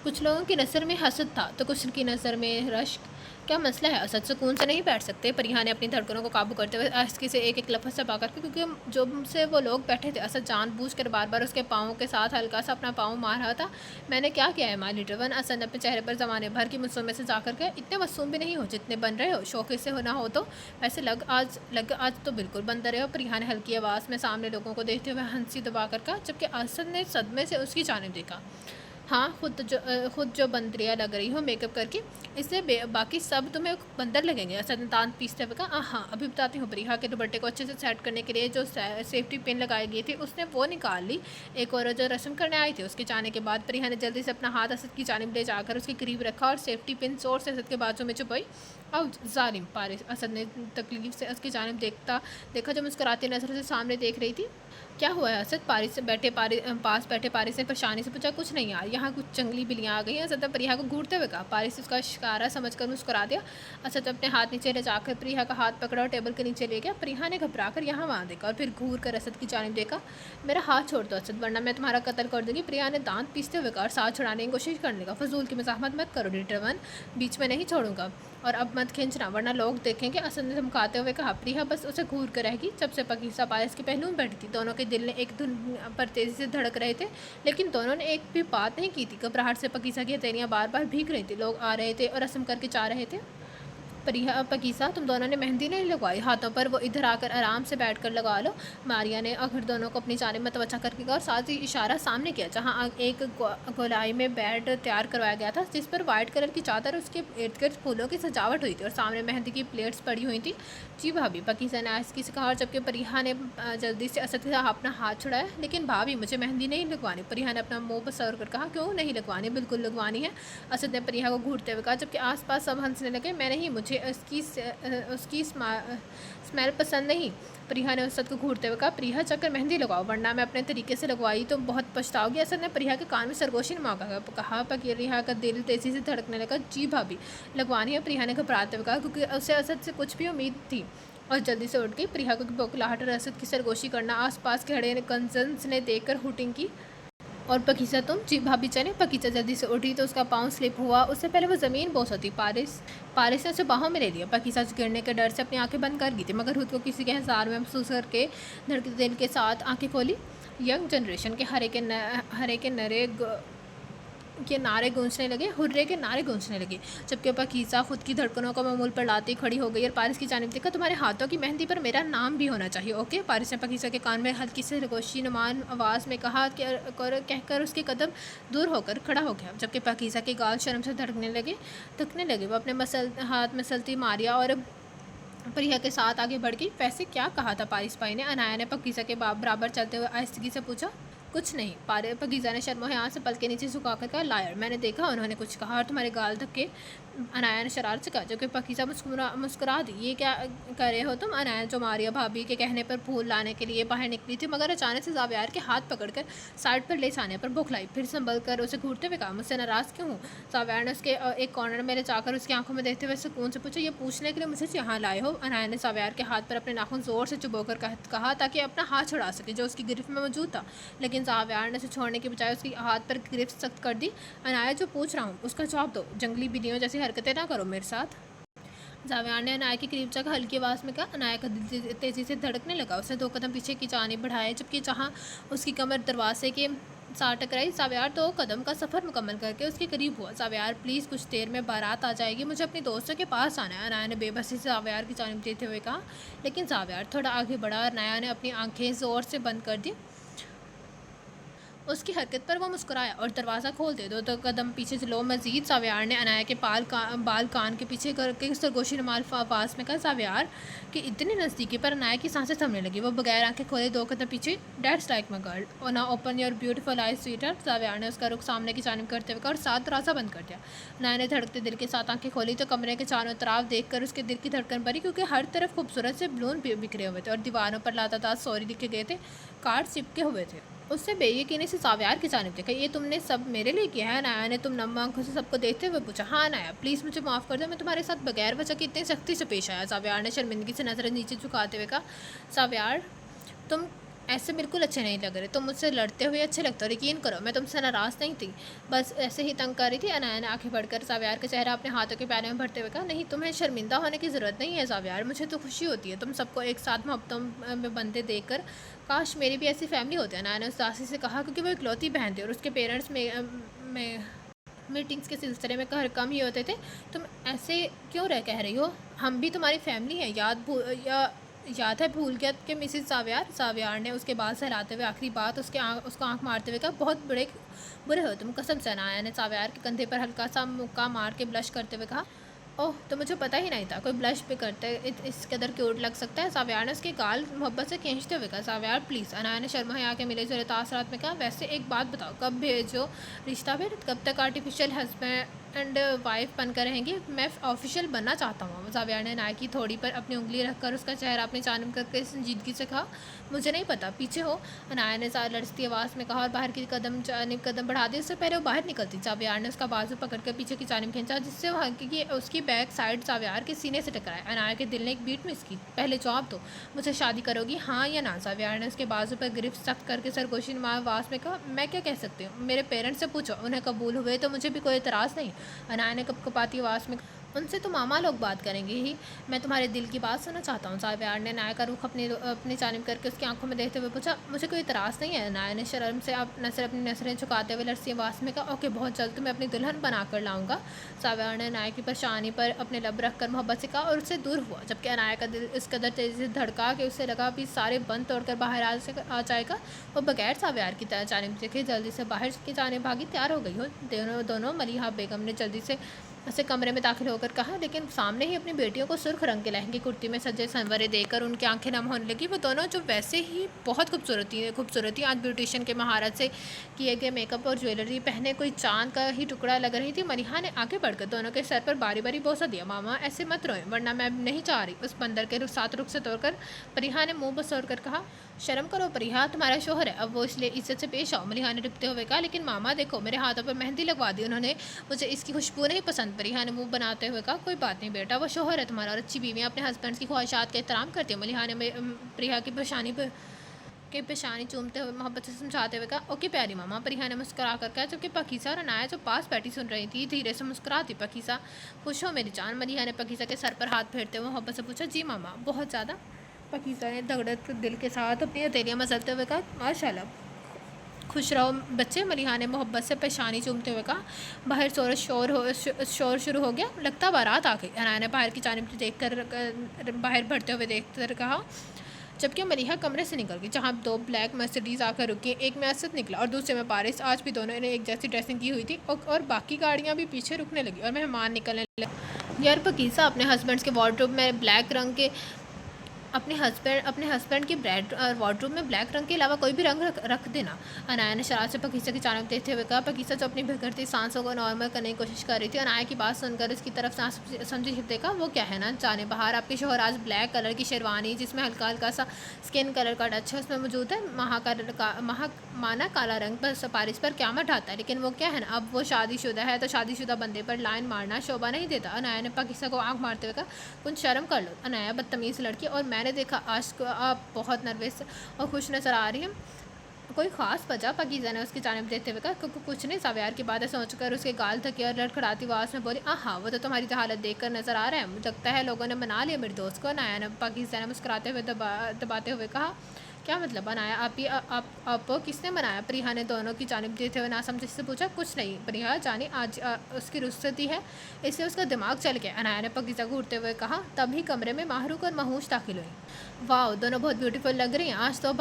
कुछ लोगों की नज़र में हसद था तो कुछ की नज़र में रश्क। क्या मसला है, असद सुकून से नहीं बैठ सकते? परिहा ने अपनी धड़कनों को काबू करते हुए आहिस्ते से एक लफ्ज़ दबा करके, क्योंकि जो से वो लोग बैठे थे असद जानबूझकर बार बार उसके पाँव के साथ हल्का सा अपना पाँव मार रहा था। मैंने क्या किया है माय लिटिल वन? असद अपने चेहरे पर ज़माने भर की मुस्सों में से जाकर के, इतने मासूम भी नहीं हो जितने बन रहे हो, शौक़ से होना हो तो वैसे आज तो बिल्कुल बंद रहे हो। परिहा ने हल्की आवाज़ में सामने लोगों को देखते हुए हंसी दबा कर कहा, जबकि असद ने सदमे से उसकी जानिब देखा। हाँ खुद जो बंदरिया लग रही हो मेकअप करके, इससे बाकी सब तुम्हें बंदर लगेंगे। असद ने दांत पीसते हुए कहा, हाँ अभी बताती हूँ। प्रिया के दुपट्टे को अच्छे से सेट करने के लिए जो सेफ्टी पिन लगाई गई थी उसने वो निकाल ली। एक और जो रस्म करने आई थी उसके जाने के बाद प्रिया ने जल्दी से अपना हाथ असद की जानिब ले जाकर उसके करीब रखा और सेफ्टी पिन जोर से असद के बाजू में छुपाई। और जालिम पारिस, असद ने तकलीफ से उसकी जानिब देखा जो मुस्कुराती नज़रों से सामने देख रही थी। क्या हुआ है असद? पास बैठे पारिस ने परेशानी से पूछा। कुछ नहीं यार, यहाँ कुछ जंगली बिल्लियाँ आ गई हैं। असद ने प्रिया को घूरते हुए कहा। पारिस उसका शिकारा समझकर मुस्कुरा दिया। असद अपने हाथ नीचे ले जाकर प्रिया का हाथ पकड़ा और टेबल के नीचे ले गया। प्रिया ने घबरा कर यहाँ वहाँ देखा और फिर घूर कर असद की जानिब देखा। मेरा हाथ छोड़ दो असद, वरना मैं तुम्हारा कत्ल कर दूँगी। प्रिया ने दांत पीसते हुए कहा और साथ छुड़ाने की कोशिश करने का। फजूल की मज़ाहमत मत करो लिटिल वन, बीच में नहीं छोड़ूंगा और अब मत खींचना वरना लोग देखेंगे। असद ने धमकाते हुए कहा। प्रिया बस उसे घूर कर रहेगी। जब से पाकिज़ा पारिस के पहलू में बैठी थी दोनों के दिल ने एक धुन पर तेज़ी से धड़क रहे थे, लेकिन दोनों ने एक भी बात नहीं की थी। घबराहट से पाकिज़ा की हथेलियाँ बार बार भीग रही थी। लोग आ रहे थे और रस्म करके जा रहे थे। पाकिज़ा तुम दोनों ने मेहंदी नहीं लगवाई हाथों पर, वो इधर आकर आराम से बैठकर लगा लो। मारिया ने आखिर दोनों को अपनी जानिब में तवज्जो करके कहा और साथ ही इशारा सामने किया जहाँ एक गोलाई में बेड तैयार करवाया गया था जिस पर वाइट कलर की चादर उसके इर्द गिर्द फूलों की सजावट हुई थी और सामने मेहंदी की प्लेट्स पड़ी हुई थी। जी भाभी, पाकिज़ा ने आहिस्ता से कहा, और जबकि परिहा ने जल्दी से असद का अपना हाथ छुड़ाया। लेकिन भाभी मुझे मेहंदी नहीं लगवानी। परिहा ने अपना मुँह बसर कर कहा। क्यों नहीं लगवानी? बिल्कुल लगवानी है। असद ने परिहा को घूरते हुए कहा, जबकि आसपास सब हंसने लगे। मैं नहीं, मुझे उसकी स्मेल पसंद नहीं। प्रिया ने असद को घूरते हुए कहा। प्रिया चक्कर मेहंदी लगाओ वरना मैं अपने तरीके से लगवाई तो बहुत पछताओगी। असद ने प्रिया के कान में सरगोशी नमा कहा। प्रिया का दिल तेज़ी से धड़कने लगा। जी भाभी लगवानी है, प्रिया ने घबराते हुए कहा, क्योंकि उसे असद से कुछ भी उम्मीद थी और जल्दी से उठ गई। प्रिया को बौखलाहट और असद की सरगोशी करना आसपास के खड़े कंजन्स ने देखकर हुटिंग की। और पाकिज़ा तुम? जी भाभी चले। पाकिज़ा जल्दी से उठी तो उसका पाँव स्लिप हुआ। उससे पहले वो ज़मीन बोस होती। पारिस ने उसे बाहों में ले लिया। पाकिज़ा गिरने के डर से अपनी आंखें बंद कर गई थी, मगर खुद को किसी के हज़ार में महसूस करके धड़कते दिल के साथ आंखें खोली। यंग जनरेशन के नारे गूंजने लगे, हुर्रे के नारे गूंजने लगे, जबकि पाकिज़ा खुद की धड़कनों को मामूल पर लाती खड़ी हो गई और पारिस की जानिब देखा। तुम्हारे हाथों की मेहंदी पर मेरा नाम भी होना चाहिए, ओके? पारिस ने पाकिज़ा के कान में हल्की से रगोशी नुमान आवाज़ में कहा कहकर उसके कदम दूर होकर खड़ा हो गया, जबकि पाकिज़ा के गाल शर्म से धड़कने लगे। वो अपने हाथ मसलती मारिया और प्रिया के साथ आगे बढ़ गई। वैसे क्या कहा था पारिस भाई ने? अनाया ने पाकिज़ा के बराबर चलते हुए आहिस्तगी से पूछा। कुछ नहीं। पारे पकीज़ा ने शर्मा यहाँ से पल के नीचे झुका कर कहा, लायर, मैंने देखा उन्होंने कुछ कहा और तुम्हारे गाल धक्के। अनाया ने शरारत से कहा, जो कि पकीज़ा मुस्कुरा दी। ये क्या कर रहे हो तुम? अनाया, जो मारिया भाभी के कहने पर फूल लाने के लिए बाहर निकली थी, मगर अचानक से ज़ावियार के हाथ पकड़कर साइड पर ले जाने पर बौखलाई। फिर संभल कर उसे घूरते हुए कहा, मुझसे नाराज़ क्यों हूँ? ज़ावियार ने उसके एक कॉर्नर में ले जाकर उसकी आंखों में देखते हुए सुकून से पूछा, ये पूछने के लिए मुझे यहाँ लाए हो? अनाया ने ज़ावियार के हाथ पर अपने नाखून ज़ोर से चुभोकर कहा ताकि अपना हाथ छुड़ा सके जो उसकी गिरफ्त में मौजूद था, लेकिन ज़ावियार ने उसे छोड़ने के बजाय उसकी हाथ पर गिरफ्त सख्त कर दी। अनाया, जो पूछ रहा हूँ उसका जवाब दो, जंगली बिल्लियों जैसी हरकतें ना करो मेरे साथ। ज़ावियार ने अनाया के करीब जाकर हल्की आवाज़ में कहा। अनाया का दिल तेज़ी से धड़कने लगा। उसने 2 कदम पीछे की जानिब बढ़ाए, जबकि जहाँ उसकी कमर दरवाजे के साथ टकराई। ज़ावियार 2 कदम का सफ़र मुकम्मल करके उसके करीब हुआ। ज़ावियार, प्लीज़, कुछ देर में बारात आ जाएगी, मुझे अपने दोस्तों के पास आना है। अनाया ने बेबसी से ज़ावियार की जानिब देते हुए कहा। लेकिन ज़ावियार थोड़ा आगे बढ़ा और अनाया ने अपनी आंखें ज़ोर से बंद कर दी। उसकी हरकत पर वो मुस्कुराया और दरवाज़ा खोल दे। 2 कदम पीछे से लो मज़ीद। ज़ावियार ने अनाया के बाल कान के पीछे करके सरगोशी नुमा आवाज़ में कहा, ज़ावियार कि इतनी नज़दीकी पर अनाया की सांसें थमने लगी। वो बगैर आंखें खोले 2 कदम पीछे। डैट्स लाइक माई गर्ल, और ना open your beautiful eyes sweetheart. Zaviyar ने उसका रुख सामने की जानिब करते हुए कहा और साथ दरवाज़ा बंद कर दिया। अनाया ने धड़कते दिल के साथ आंखें खोली तो कमरे के चारों तरफ देख कर उसके दिल की धड़कन भरी, क्योंकि हर तरफ खूबसूरत से बलून बिखरे हुए थे और दीवारों पर लातादार सॉरी लिखे गए थे, कार्ड चिपके हुए थे। उससे बेयकीनी से ज़ावियार की जानिब देखा। ये तुमने सब मेरे लिए किया है? अनाया ने तुम नम आंखों से सबको देखते हुए पूछा। हाँ अनाया, प्लीज़ मुझे माफ़ कर दो, मैं तुम्हारे साथ बगैर वजह की इतनी सख्ती से पेश आया। ज़ावियार ने शर्मिंदगी से नज़रें नीचे झुकाते हुए कहा। ज़ावियार, तुम ऐसे बिल्कुल अच्छे नहीं लग रहे, तुम मुझसे लड़ते हुए अच्छे लगते हो। यकीन करो, मैं तुमसे नाराज़ नहीं थी, बस ऐसे ही तंग कर रही थी। अनाया ने आंखें बढ़कर ज़ावियार का चेहरा अपने हाथों के पैरों में भरते हुए कहा। नहीं, तुम्हें शर्मिंदा होने की ज़रूरत नहीं है ज़ावियार, मुझे तो खुशी होती है तुम सबको एक साथ मोहब्बतों में बंधे देखकर। काश मेरी भी ऐसी फैमिली होती है। अनाया ने उदासी से कहा, क्योंकि वो इकलौती बहन थी और उसके पेरेंट्स में मीटिंग्स के सिलसिले में घर कम ही होते थे। तुम ऐसे क्यों कह रही हो? हम भी तुम्हारी फैमिली है। याद है भूल गया कि मिसेस ज़ावियार? ज़ावियार ने उसके बाल सहलाते हुए आखिरी बात उसको आंख मारते हुए कहा। बहुत बुरे हो तुम, कसम से। अनाया ने ज़ावियार के कंधे पर हल्का सा मुक्का मार के ब्लश करते हुए कहा। ओह, तो मुझे पता ही नहीं था कोई ब्लश भी करते इस कदर क्यूट लग सकता है। ज़ावियार ने उसके गाल मोहब्बत से खींचते हुए कहा। ज़ावियार प्लीज़। अनाया ने शर्मा आके मिले जुले तासरात में कहा। वैसे एक बात बताओ, कब भेजो रिश्ता? फिर कब तक आर्टिफिशियल हस्बैंड एंड वाइफ बनकर रहेंगी? मैं ऑफिशियल बनना चाहता हूँ। ज़ावियार ने अनाया की थोड़ी पर अपनी उंगली रखकर उसका चेहरा अपनी जानिब करके संजीदगी से कहा। मुझे नहीं पता, पीछे हो। अनाया ने लड़ती आवाज़ में कहा और बाहर की कदम बढ़ा दी। उससे पहले वो बाहर निकलती, ज़ावियार ने उसका बाजू पकड़कर पीछे की जानिब खींचा, जिससे वो हल्की उसकी बैक साइड ज़ावियार के सीने से टकराया। अनाया के दिल ने एक बीट मिस की। पहले जवाब दो, मुझे शादी करोगी, हाँ या ना? ज़ावियार ने उसके बाजू पर गिरफ्त सख्त करके सरगोशी नुमा आवाज़ में कहा। मैं क्या कह सकती हूँ? मेरे पेरेंट्स से पूछो, उन्हें कबूल हुए तो मुझे भी कोई एतराज़ नहीं। अनाया ने कपकपाती आवाज़ में, उनसे तो मामा लोग बात करेंगे ही, मैं तुम्हारे दिल की बात सुनना चाहता हूँ। ज़ावियार ने अनाया का रुख अपनी जानिब करके उसकी आंखों में देखते हुए पूछा। मुझे कोई इतराज़ नहीं है। अनाया ने शर्म से अपनी नज़रें झुकाते हुए लड़ती आवाज़ में कहा। ओके, बहुत जल्द तुम्हें अपनी दुल्हन बना कर लाऊंगा। ज़ावियार ने अनाया की परेशानी पर अपने लब रख कर मोहब्बत से कहा और उससे दूर हुआ, जबकि अनाया का दिल इस कदर तेज़ी से धड़का कि उसे लगा अभी सारे बंद तोड़कर बाहर आ जाएगा। वो बगैर ज़ावियार की जानिब देखे जल्दी से बाहर की जानिब भागी तैयार हो गई हो। दोनों मलिहा बेगम ने जल्दी से उसे कमरे में दाखिल होकर कहा, लेकिन सामने ही अपनी बेटियों को सुर्ख रंग के लहंगे कुर्ती में सजे संवरे देकर उनकी आंखें नम होने लगी। वो दोनों जो वैसे ही बहुत खूबसूरती आज ब्यूटिशियन के महारत से किए गए मेकअप और ज्वेलरी पहने कोई चांद का ही टुकड़ा लग रही थी। मलिहा ने आगे बढ़कर दोनों के सर पर बारी बारी बोसा दिया। मामा ऐसे मत रोएं, वरना मैं नहीं चाह रही। उस बंदर के साथ रुख से तोड़कर परिहा ने मुँह बसोड़कर कहा। शर्म करो परिहा, तुम्हारा शोहर है, अब वो इसलिए इज्जत से पेश आओ। मलिहा ने डिपते हुए कहा। लेकिन मामा देखो, मेरे हाथों पर मेहंदी लगवा दी उन्होंने, मुझे इसकी खुशबू नहीं पसंद। परिहा ने मुंह बनाते हुए कहा। कोई बात नहीं बेटा, वो शोहर है तुम्हारा और अच्छी बीवियाँ अपने हस्बैंड की ख्वाहिशात का एहतराम करती है। मलिहा ने परिहा की पेशानी चूमते हुए मोहब्बत से समझाते हुए कहा। ओके प्यारी मामा, परिहा ने मुस्कुरा कर कहा, जबकि पकीसा और अनाया जो पास बैठी सुन रही थी धीरे से मुस्कुराती। पकीसा, खुश हो मेरी जान? मलिहा ने पकीसा के सर पर हाथ फेरते हुए मोहब्बत से पूछा। जी मामा, बहुत ज़्यादा। पकीसा ने धड़कते दिल के साथ अपनी हथेलियाँ मसलते हुए कहा। माशाल्लाह, खुश रहो बच्चे। मलिहा ने मोहब्बत से पेशानी चूमते हुए कहा। बाहर शोर शुरू हो गया, लगता बारात आ गई। अनाया ने बाहर की जानिब बाहर बढ़ते हुए देखकर कहा, जबकि मलिहा कमरे से निकल गई, जहाँ 2 ब्लैक मर्सिडीज़ आकर रुकी। एक में असद निकला और दूसरे में पारिस। आज भी दोनों ने एक जैसी ड्रेसिंग की हुई थी और बाकी गाड़ियाँ भी पीछे रुकने लगी और मेहमान निकलने लगे। यार पकीसा, अपने हस्बैंड्स के वार्डरोब में ब्लैक रंग के अपने हस्बैंड की बेड और वार्डरोब में ब्लैक रंग के अलावा कोई भी रंग रख देना। अनाया ने शरारत से पकीसा की जानब देखते हुए कहा। पकीसा जो अपनी बिगड़ती सांसों को नॉर्मल करने की कोशिश कर रही थी, अनाया की बात सुनकर उसकी तरफ से समझी देखा। वो क्या है ना जाने बाहर आपके शोहर आज ब्लैक कलर की शेरवानी जिसमें हल्का हल्का सा स्किन कलर का टच है उसमें मौजूद है, माना काला रंग पर सपारिश पर क़यामत ढाता है। लेकिन वो क्या है ना, अब वो शादीशुदा है तो शादीशुदा बंदे पर लाइन मारना शोभा नहीं देता। अनाया ने पाकिस्तान को आंख मारते हुए कहा, कुछ शर्म कर लो। अनाया बदतमीज़ लड़की, और मैंने देखा आज को आप बहुत नर्वस और खुश नज़र आ रही हैं, कोई ख़ास वजह? पाकिज़ा ने उसकी जानिब देखते हुए कहा। कुछ नहीं। सव्यार की बातें सोचकर उसके गाल थके और लड़खड़ाती आवाज़ में बोली, हाँ वो तो तुम्हारी हालत देखकर नज़र आ रहा है, मुझे लगता है लोगों ने बना लिया मेरे दोस्त को। अनाया ने पाकिज़ा ने मुस्कुराते हुए दबाते हुए कहा, क्या मतलब बनाया? आप किसने बनाया? प्रिया ने दोनों की जानिब देते हुए नासमझी से पूछा। कुछ नहीं प्रिया जानी, आज उसकी रुखसती है इसलिए उसका दिमाग चल गया। अनाया ने पाकिज़ा को घूरते हुए कहा। तभी कमरे में माहरूक और महूश दाखिल हुई। वाह, दोनों बहुत ब्यूटीफुल लग रही हैं। आज तो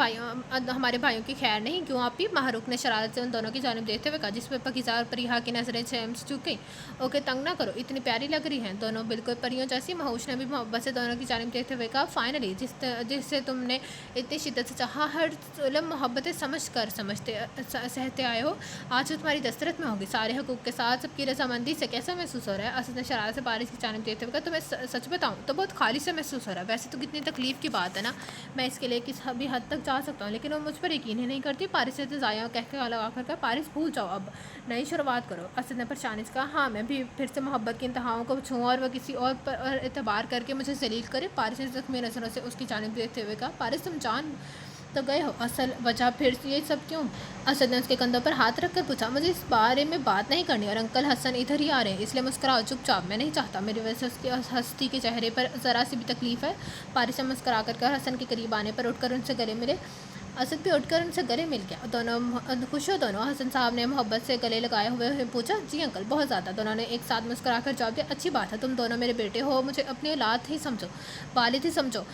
हमारे भाइयों की खैर नहीं, क्यों आप ही? माहरूक ने शरारत से उन दोनों की जानिब देखते हुए कहा, जिसमें पाकिज़ा और प्रिया की नज़रें चुक गई। ओके, तंग ना करो, इतनी प्यारी लग रही हैं दोनों, बिल्कुल परियों जैसी। महूश ने भी मोहब्बत से दोनों की जानिब देखते हुए कहा। फाइनली जिससे तुमने इतनी शिद्दत से चाहा, हर जुल्म मोहब्बतें सहते आए हो, आज तो तुम्हारी दस्तरत में होगी, सारे हकूक़ के साथ सबकी रजामंदी से। कैसा महसूस हो रहा है? असद ने शरारत से बारिश की जानिब देखते हुए कहा। तुम्हें सच बताऊं तो बहुत खाली से महसूस हो रहा है। वैसे तो कितनी तकलीफ़ की बात है ना, मैं इसके लिए किस भी हद तक जा सकता हूँ, लेकिन वो मुझ पर यकीन ही नहीं करती। पारिस से ज़ाया कह के लगा कर कहा, पारिस भूल जाओ, अब नई शुरुआत करो। असद ने परेशानी से कहा। हाँ, मैं भी फिर से मोहब्बत की इंतहाओं को छूँ और वह किसी और पर एतबार करके मुझे जलील करे। पारिस ने ज़ख्मी नज़रों से उसकी जानिब देखते हुए कहा। पारिस तुम जान तो गए हो, असल वजह फिर ये सब क्यों? असद ने उसके कंधों पर हाथ रखकर पूछा। मुझे इस बारे में बात नहीं करनी, और अंकल हसन इधर ही आ रहे हैं, इसलिए मुस्कुराओ चुपचाप, मैं नहीं चाहता मेरी वजह से उसकी हस्ती के चेहरे पर ज़रा सी भी तकलीफ़ है। पारिस ने मुस्कुरा कर हसन के करीब आने पर उठकर उनसे गले मिले। असद भी उठकर उनसे गले मिल गया। दोनों खुश हो दोनों? हसन साहब ने मोहब्बत से गले लगाए हुए पूछा। जी अंकल, बहुत ज़्यादा। दोनों ने एक साथ मुस्कुरा कर जवाब दिया। अच्छी बात है, तुम दोनों मेरे बेटे हो, मुझे अपनी औलाद ही समझो, वालिद ही समझो,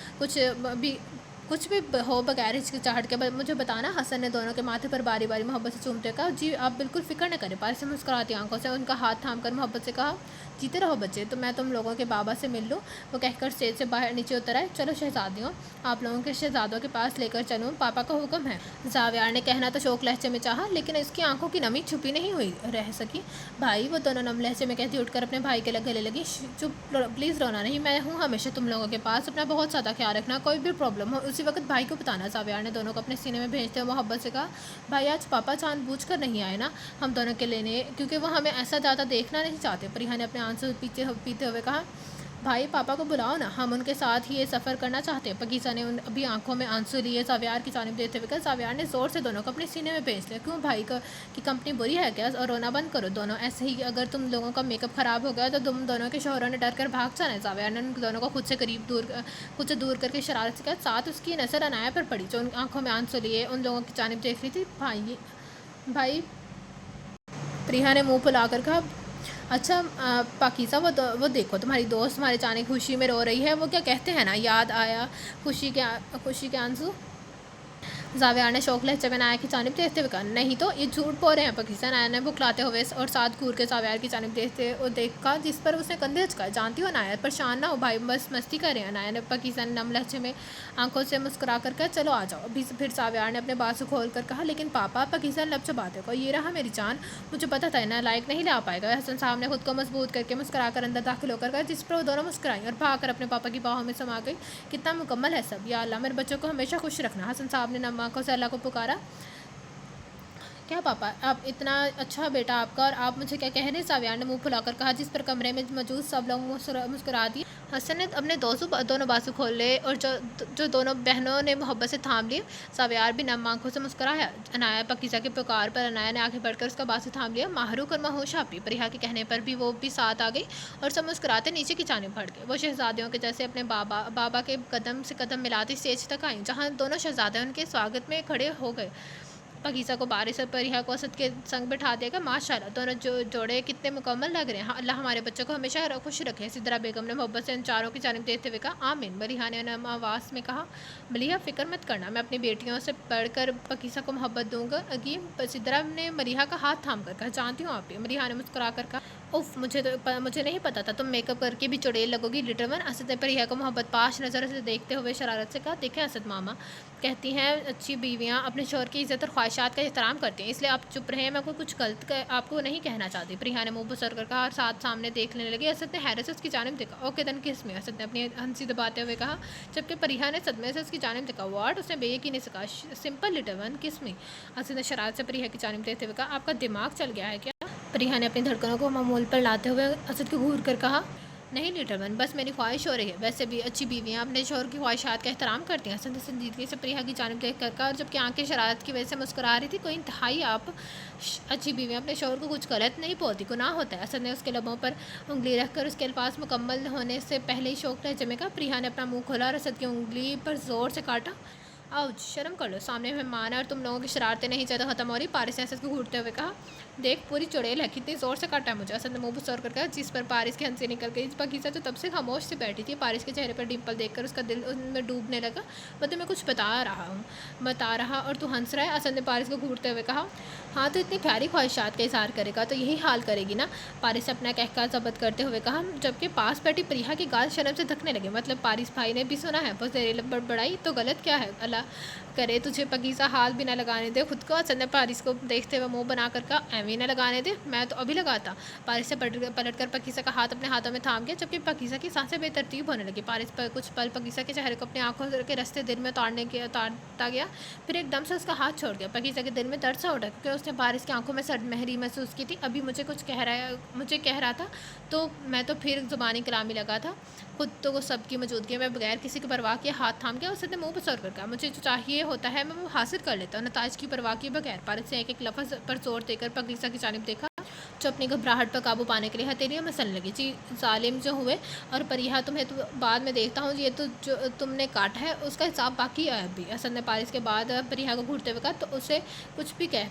कुछ भी हो बगैर हिचकिचाहट के मुझे बताना। हसन ने दोनों के माथे पर बारी बारी मोहब्बत से चूमते कहा। जी आप बिल्कुल फ़िक्र न करें। पारिस से मुस्कुराती आंखों से उनका हाथ थामकर मोहब्बत से कहा। जीते रहो बच्चे, तो मैं तुम लोगों के बाबा से मिल लूँ। वो कहकर स्टेज से बाहर नीचे उतर आए। चलो शहजादियों, आप लोगों के शहजादों के पास लेकर चलूँ, पापा का हुक्म है। जावियार ने कहना तो शोक लहजे में चाहा, लेकिन इसकी आंखों की नमी छुपी नहीं हुई रह सकी। भाई, वो दोनों नम लहजे में कहती उठकर अपने भाई के गले लगी। चुप, प्लीज़ रोना नहीं, मैं हूँ हमेशा तुम लोगों के पास, अपना बहुत ज़्यादा ख्याल रखना, कोई भी प्रॉब्लम हो उसी वक्त भाई को बताना। जावियार ने दोनों को अपने सीने में भेजते हुए मोहब्बत से कहा। भाई, आज पापा जानबूझ कर नहीं आए ना हम दोनों के लेने, क्योंकि वो हमें ऐसा ज़्यादा देखना नहीं चाहते। प्रिया ने अपने आंसू पीते हुए कहा। भाई, पापा को बुलाओ ना, हम उनके साथ ही ये सफ़र करना चाहते हैं। पाकिज़ा ने अभी आंखों में आंसू लिए जावियार की जानिब देते हुए कहा। जावियार ने ज़ोर से दोनों को अपने सीने में भेज लिया। क्यों भाई की कंपनी बुरी है क्या? और रोना बंद करो दोनों, ऐसे ही अगर तुम लोगों का मेकअप ख़राब हो गया तो तुम दोनों के शोहरों ने डर कर भाग जाना है। जावियार ने उन दोनों को खुद से दूर करके शरारत से कहा। साथ उसकी नज़र अनाया पर पड़ी, जो उन आँखों में आंसू लिए उन लोगों की जानिब देख रही थी। भाई, प्रिया ने मुँह फुलाकर कहा। अच्छा पाकिज़ा, वो देखो तुम्हारी दोस्त तुम्हारे जाने की खुशी में रो रही है। वो क्या कहते हैं ना, याद आया खुशी के आंसू। जावियार ने शौक लहजे में नाया की जानिब देखते हुए कहा। नहीं तो ये झूठ बोल रहे हैं। पाकिज़ा, नाया ने बुखलाते हुए और साथ घूर के जावियार की जानिब देखा, जिस पर उसने कंधे झुकाए। जानती हो नाया, परेशान ना हो भाई, बस मस्ती कर रहे हैं। नाया ने पाकिज़ा ने नम लहजे में आंखों से मुस्कुरा कर कहा। चलो आ जाओ। अभी फिर जावियार ने अपने बाजू खोल कर कहा। लेकिन पापा, पाकिज़ा ने लब चबाते को, ये रहा मेरी जान, मुझे पता था ना लायक नहीं ला पाएगा। हसन साहब ने खुद को मजबूत करके मुस्कुरा कर अंदर दाखिल होकर कहा, जिस पर वो दोनों मुस्कुराई और भाग कर अपने पापा की बाहों में समा गई। कितना मुकम्मल है सब, या अल्लाह मेरे बच्चों को हमेशा खुश रखना। हसन साहब ने नम आंखों से अल्लाह को पुकारा। क्या पापा, आप इतना अच्छा बेटा आपका, और आप मुझे क्या कह रहे हैं? जावियार ने मुंह फुलाकर कहा, जिस पर कमरे में मौजूद सब लोग मुस्कुरा दिए। हसन ने अपने दोनों बाजू खोले और जो दोनों बहनों ने मोहब्बत से थाम लिए। जावियार भी नम आंखों से मुस्कुराया। अनाया पाकिज़ा के पुकार पर अनाया ने आगे बढ़कर उसका बाजू थाम लिया। माहरूक और महूश आपी, प्रिया के कहने पर भी वो भी साथ आ गई और सब मुस्कुराते नीचे की जानिब बढ़ गए। वो शहजादियों के जैसे अपने बाबा के कदम से कदम मिलाती स्टेज तक आई, जहाँ दोनों शहजादे उनके स्वागत में खड़े हो गए। पाकिज़ा को बारिश और परिहा को असद के संग बिठा देगा। माशाल्लाह, दोनों जोड़े कितने मुकम्मल लग रहे हैं। अल्लाह हमारे बच्चों को हमेशा खुश रखे। सिद्रा बेगम ने मोहब्बत से इन चारों की जानिब देखते हुए कहा। आमीन। मलिहा ने नम आवाज़ में कहा। मलिहा, फ़िक्र मत करना, मैं अपनी बेटियों से पढ़कर पाकिज़ा को मोहब्बत दूँगा। सिद्रा ने मलिहा का हाथ थाम कर कहा। जानती हूँ आप ही। मलिहा ने मुस्कुरा कर कहा। उफ़! मुझे नहीं पता था तुम मेकअप करके भी चुड़ैल लगोगी लिटिल वन। असद ने प्रिया को मोहब्बत पाश नज़रों से देखते हुए शरारत से कहा, देखें असद मामा, कहती हैं अच्छी बीवियाँ अपने शौहर की इज़्ज़त और ख्वाहिशात का एहतराम करती हैं, इसलिए आप चुप रहें, मैं कोई कुछ गलत क आपको नहीं कहना चाहती। प्रिया ने मुँह बसर कर कहा और साथ सामने देख लेने लगी। असद ने हैरत से उसकी जानिब देखा। ओके देन किस मी, असद ने अपनी हंसी दबाते हुए कहा, जबकि प्रिया ने सदमे से उसकी जानिब देखा। व्हाट? उसने बेयकीनी से कहा। सिंपल लिटिल वन किस मी। असद ने शरारत से प्रिया की जानिब देखते हुए कहा, आपका दिमाग चल गया है क्या? प्रिया ने अपनी धड़कनों को मामूल पर लाते हुए असद को घूर कर कहा, नहीं लिटिल वन, बस मेरी ख्वाहिश हो रही है। वैसे भी अच्छी बीवियाँ अपने शौहर की ख्वाहिशात का एहतराम करती हैं। असद ने संजीदगी से प्रिया की जानिब देख कर कहा, और जबकि आंखें शरारत की वजह से मुस्कुरा रही थी, कोई इंतहाई आप अच्छी बीवियाँ अपने शौहर को कुछ गलत नहीं बोलती, गुनाह होता है। असद ने उसके लबों पर उंगली रखकर उसके अल्फाज मुकम्मल होने से पहले ही शौक लहजे में कहा। प्रिया ने अपना मुँह खोला और असद की उंगली पर ज़ोर से काटा। आउच! शर्म कर लो, सामने मेहमान है और तुम लोगों की शरारतें नहीं ज़्यादा ख़त्म हो रही। पारिस ने असद को घूरते हुए कहा, देख पूरी चुड़ैल है, कितनी ज़ोर से काटा है मुझे। असद ने मुँह बसौर कर कहा, जिस पर पारिस की हंसी निकल गई। पाकीज़ा जो तब से खामोश से बैठी थी, पारिस के चेहरे पर डिम्पल देखकर उसका दिल उनमें डूबने लगा। मैं तुम्हें कुछ बता रहा और तू हंस रहा है। असद ने पारिस को घूरते हुए कहा, हाँ तो इतनी प्यारी ख्वाहिशात का इज़हार करेगा तो यही हाल करेगी ना। पारिस ने अपना कहका ज़ब्त करते हुए कहा, जबकि पास बैठी प्रिया की गाल शर्म से धकने लगे। मतलब पारिस भाई ने भी सुना है, बस तेरे बड़बड़ाई तो गलत क्या है, अल्लाह करे तुझे पकीज़ा हाथ भी ना लगाने दे खुद को। असद ने पारिस को देखते हुए मुंह बना कर कहा, एवं ना लगाने दे, मैं तो अभी लगाता। पारिस से पलट कर पकीज़ा का हाथ अपने हाथों में थाम गया, जबकि पकीज़ा की सांसें बेतरतीब होने लगी। पारिस पर कुछ पल पकीज़ा के चेहरे को अपनी आंखों के रस्ते दिल में उतारता गया, फिर एकदम से उसका हाथ छोड़ गया। पकीज़ा के दिल में दर्द सा उठा, क्योंकि उसने पारिस की आंखों में सर्दमहरी महसूस की थी। अभी मुझे कह रहा था तो मैं तो फिर ज़ुबानी कलामी लगा था। खुद तो वो सबकी मौजूदगी में बगैर किसी की परवाह किए हाथ थाम गया। उसने मुँह पर सर कर कहा, मुझे जो चाहिए होता है मैं वो हासिल कर लेता हूँ, नताज की परवाह किए बगैर। पारिस ने एक लफ्ज़ पर जोर देकर पकीज़ा की जानिब देखा, जो अपनी घबराहट पर काबू पाने के लिए हथेलियाँ मसलने लगी। जी जालिम जो हुए, और परिहा तुम्हें तो बाद में देखता हूँ, ये तो जो तुमने काटा है उसका हिसाब बाकी है अभी। असद ने पारिस के बाद परिहा को घूरते हुए कहा, तो उसे कुछ भी कह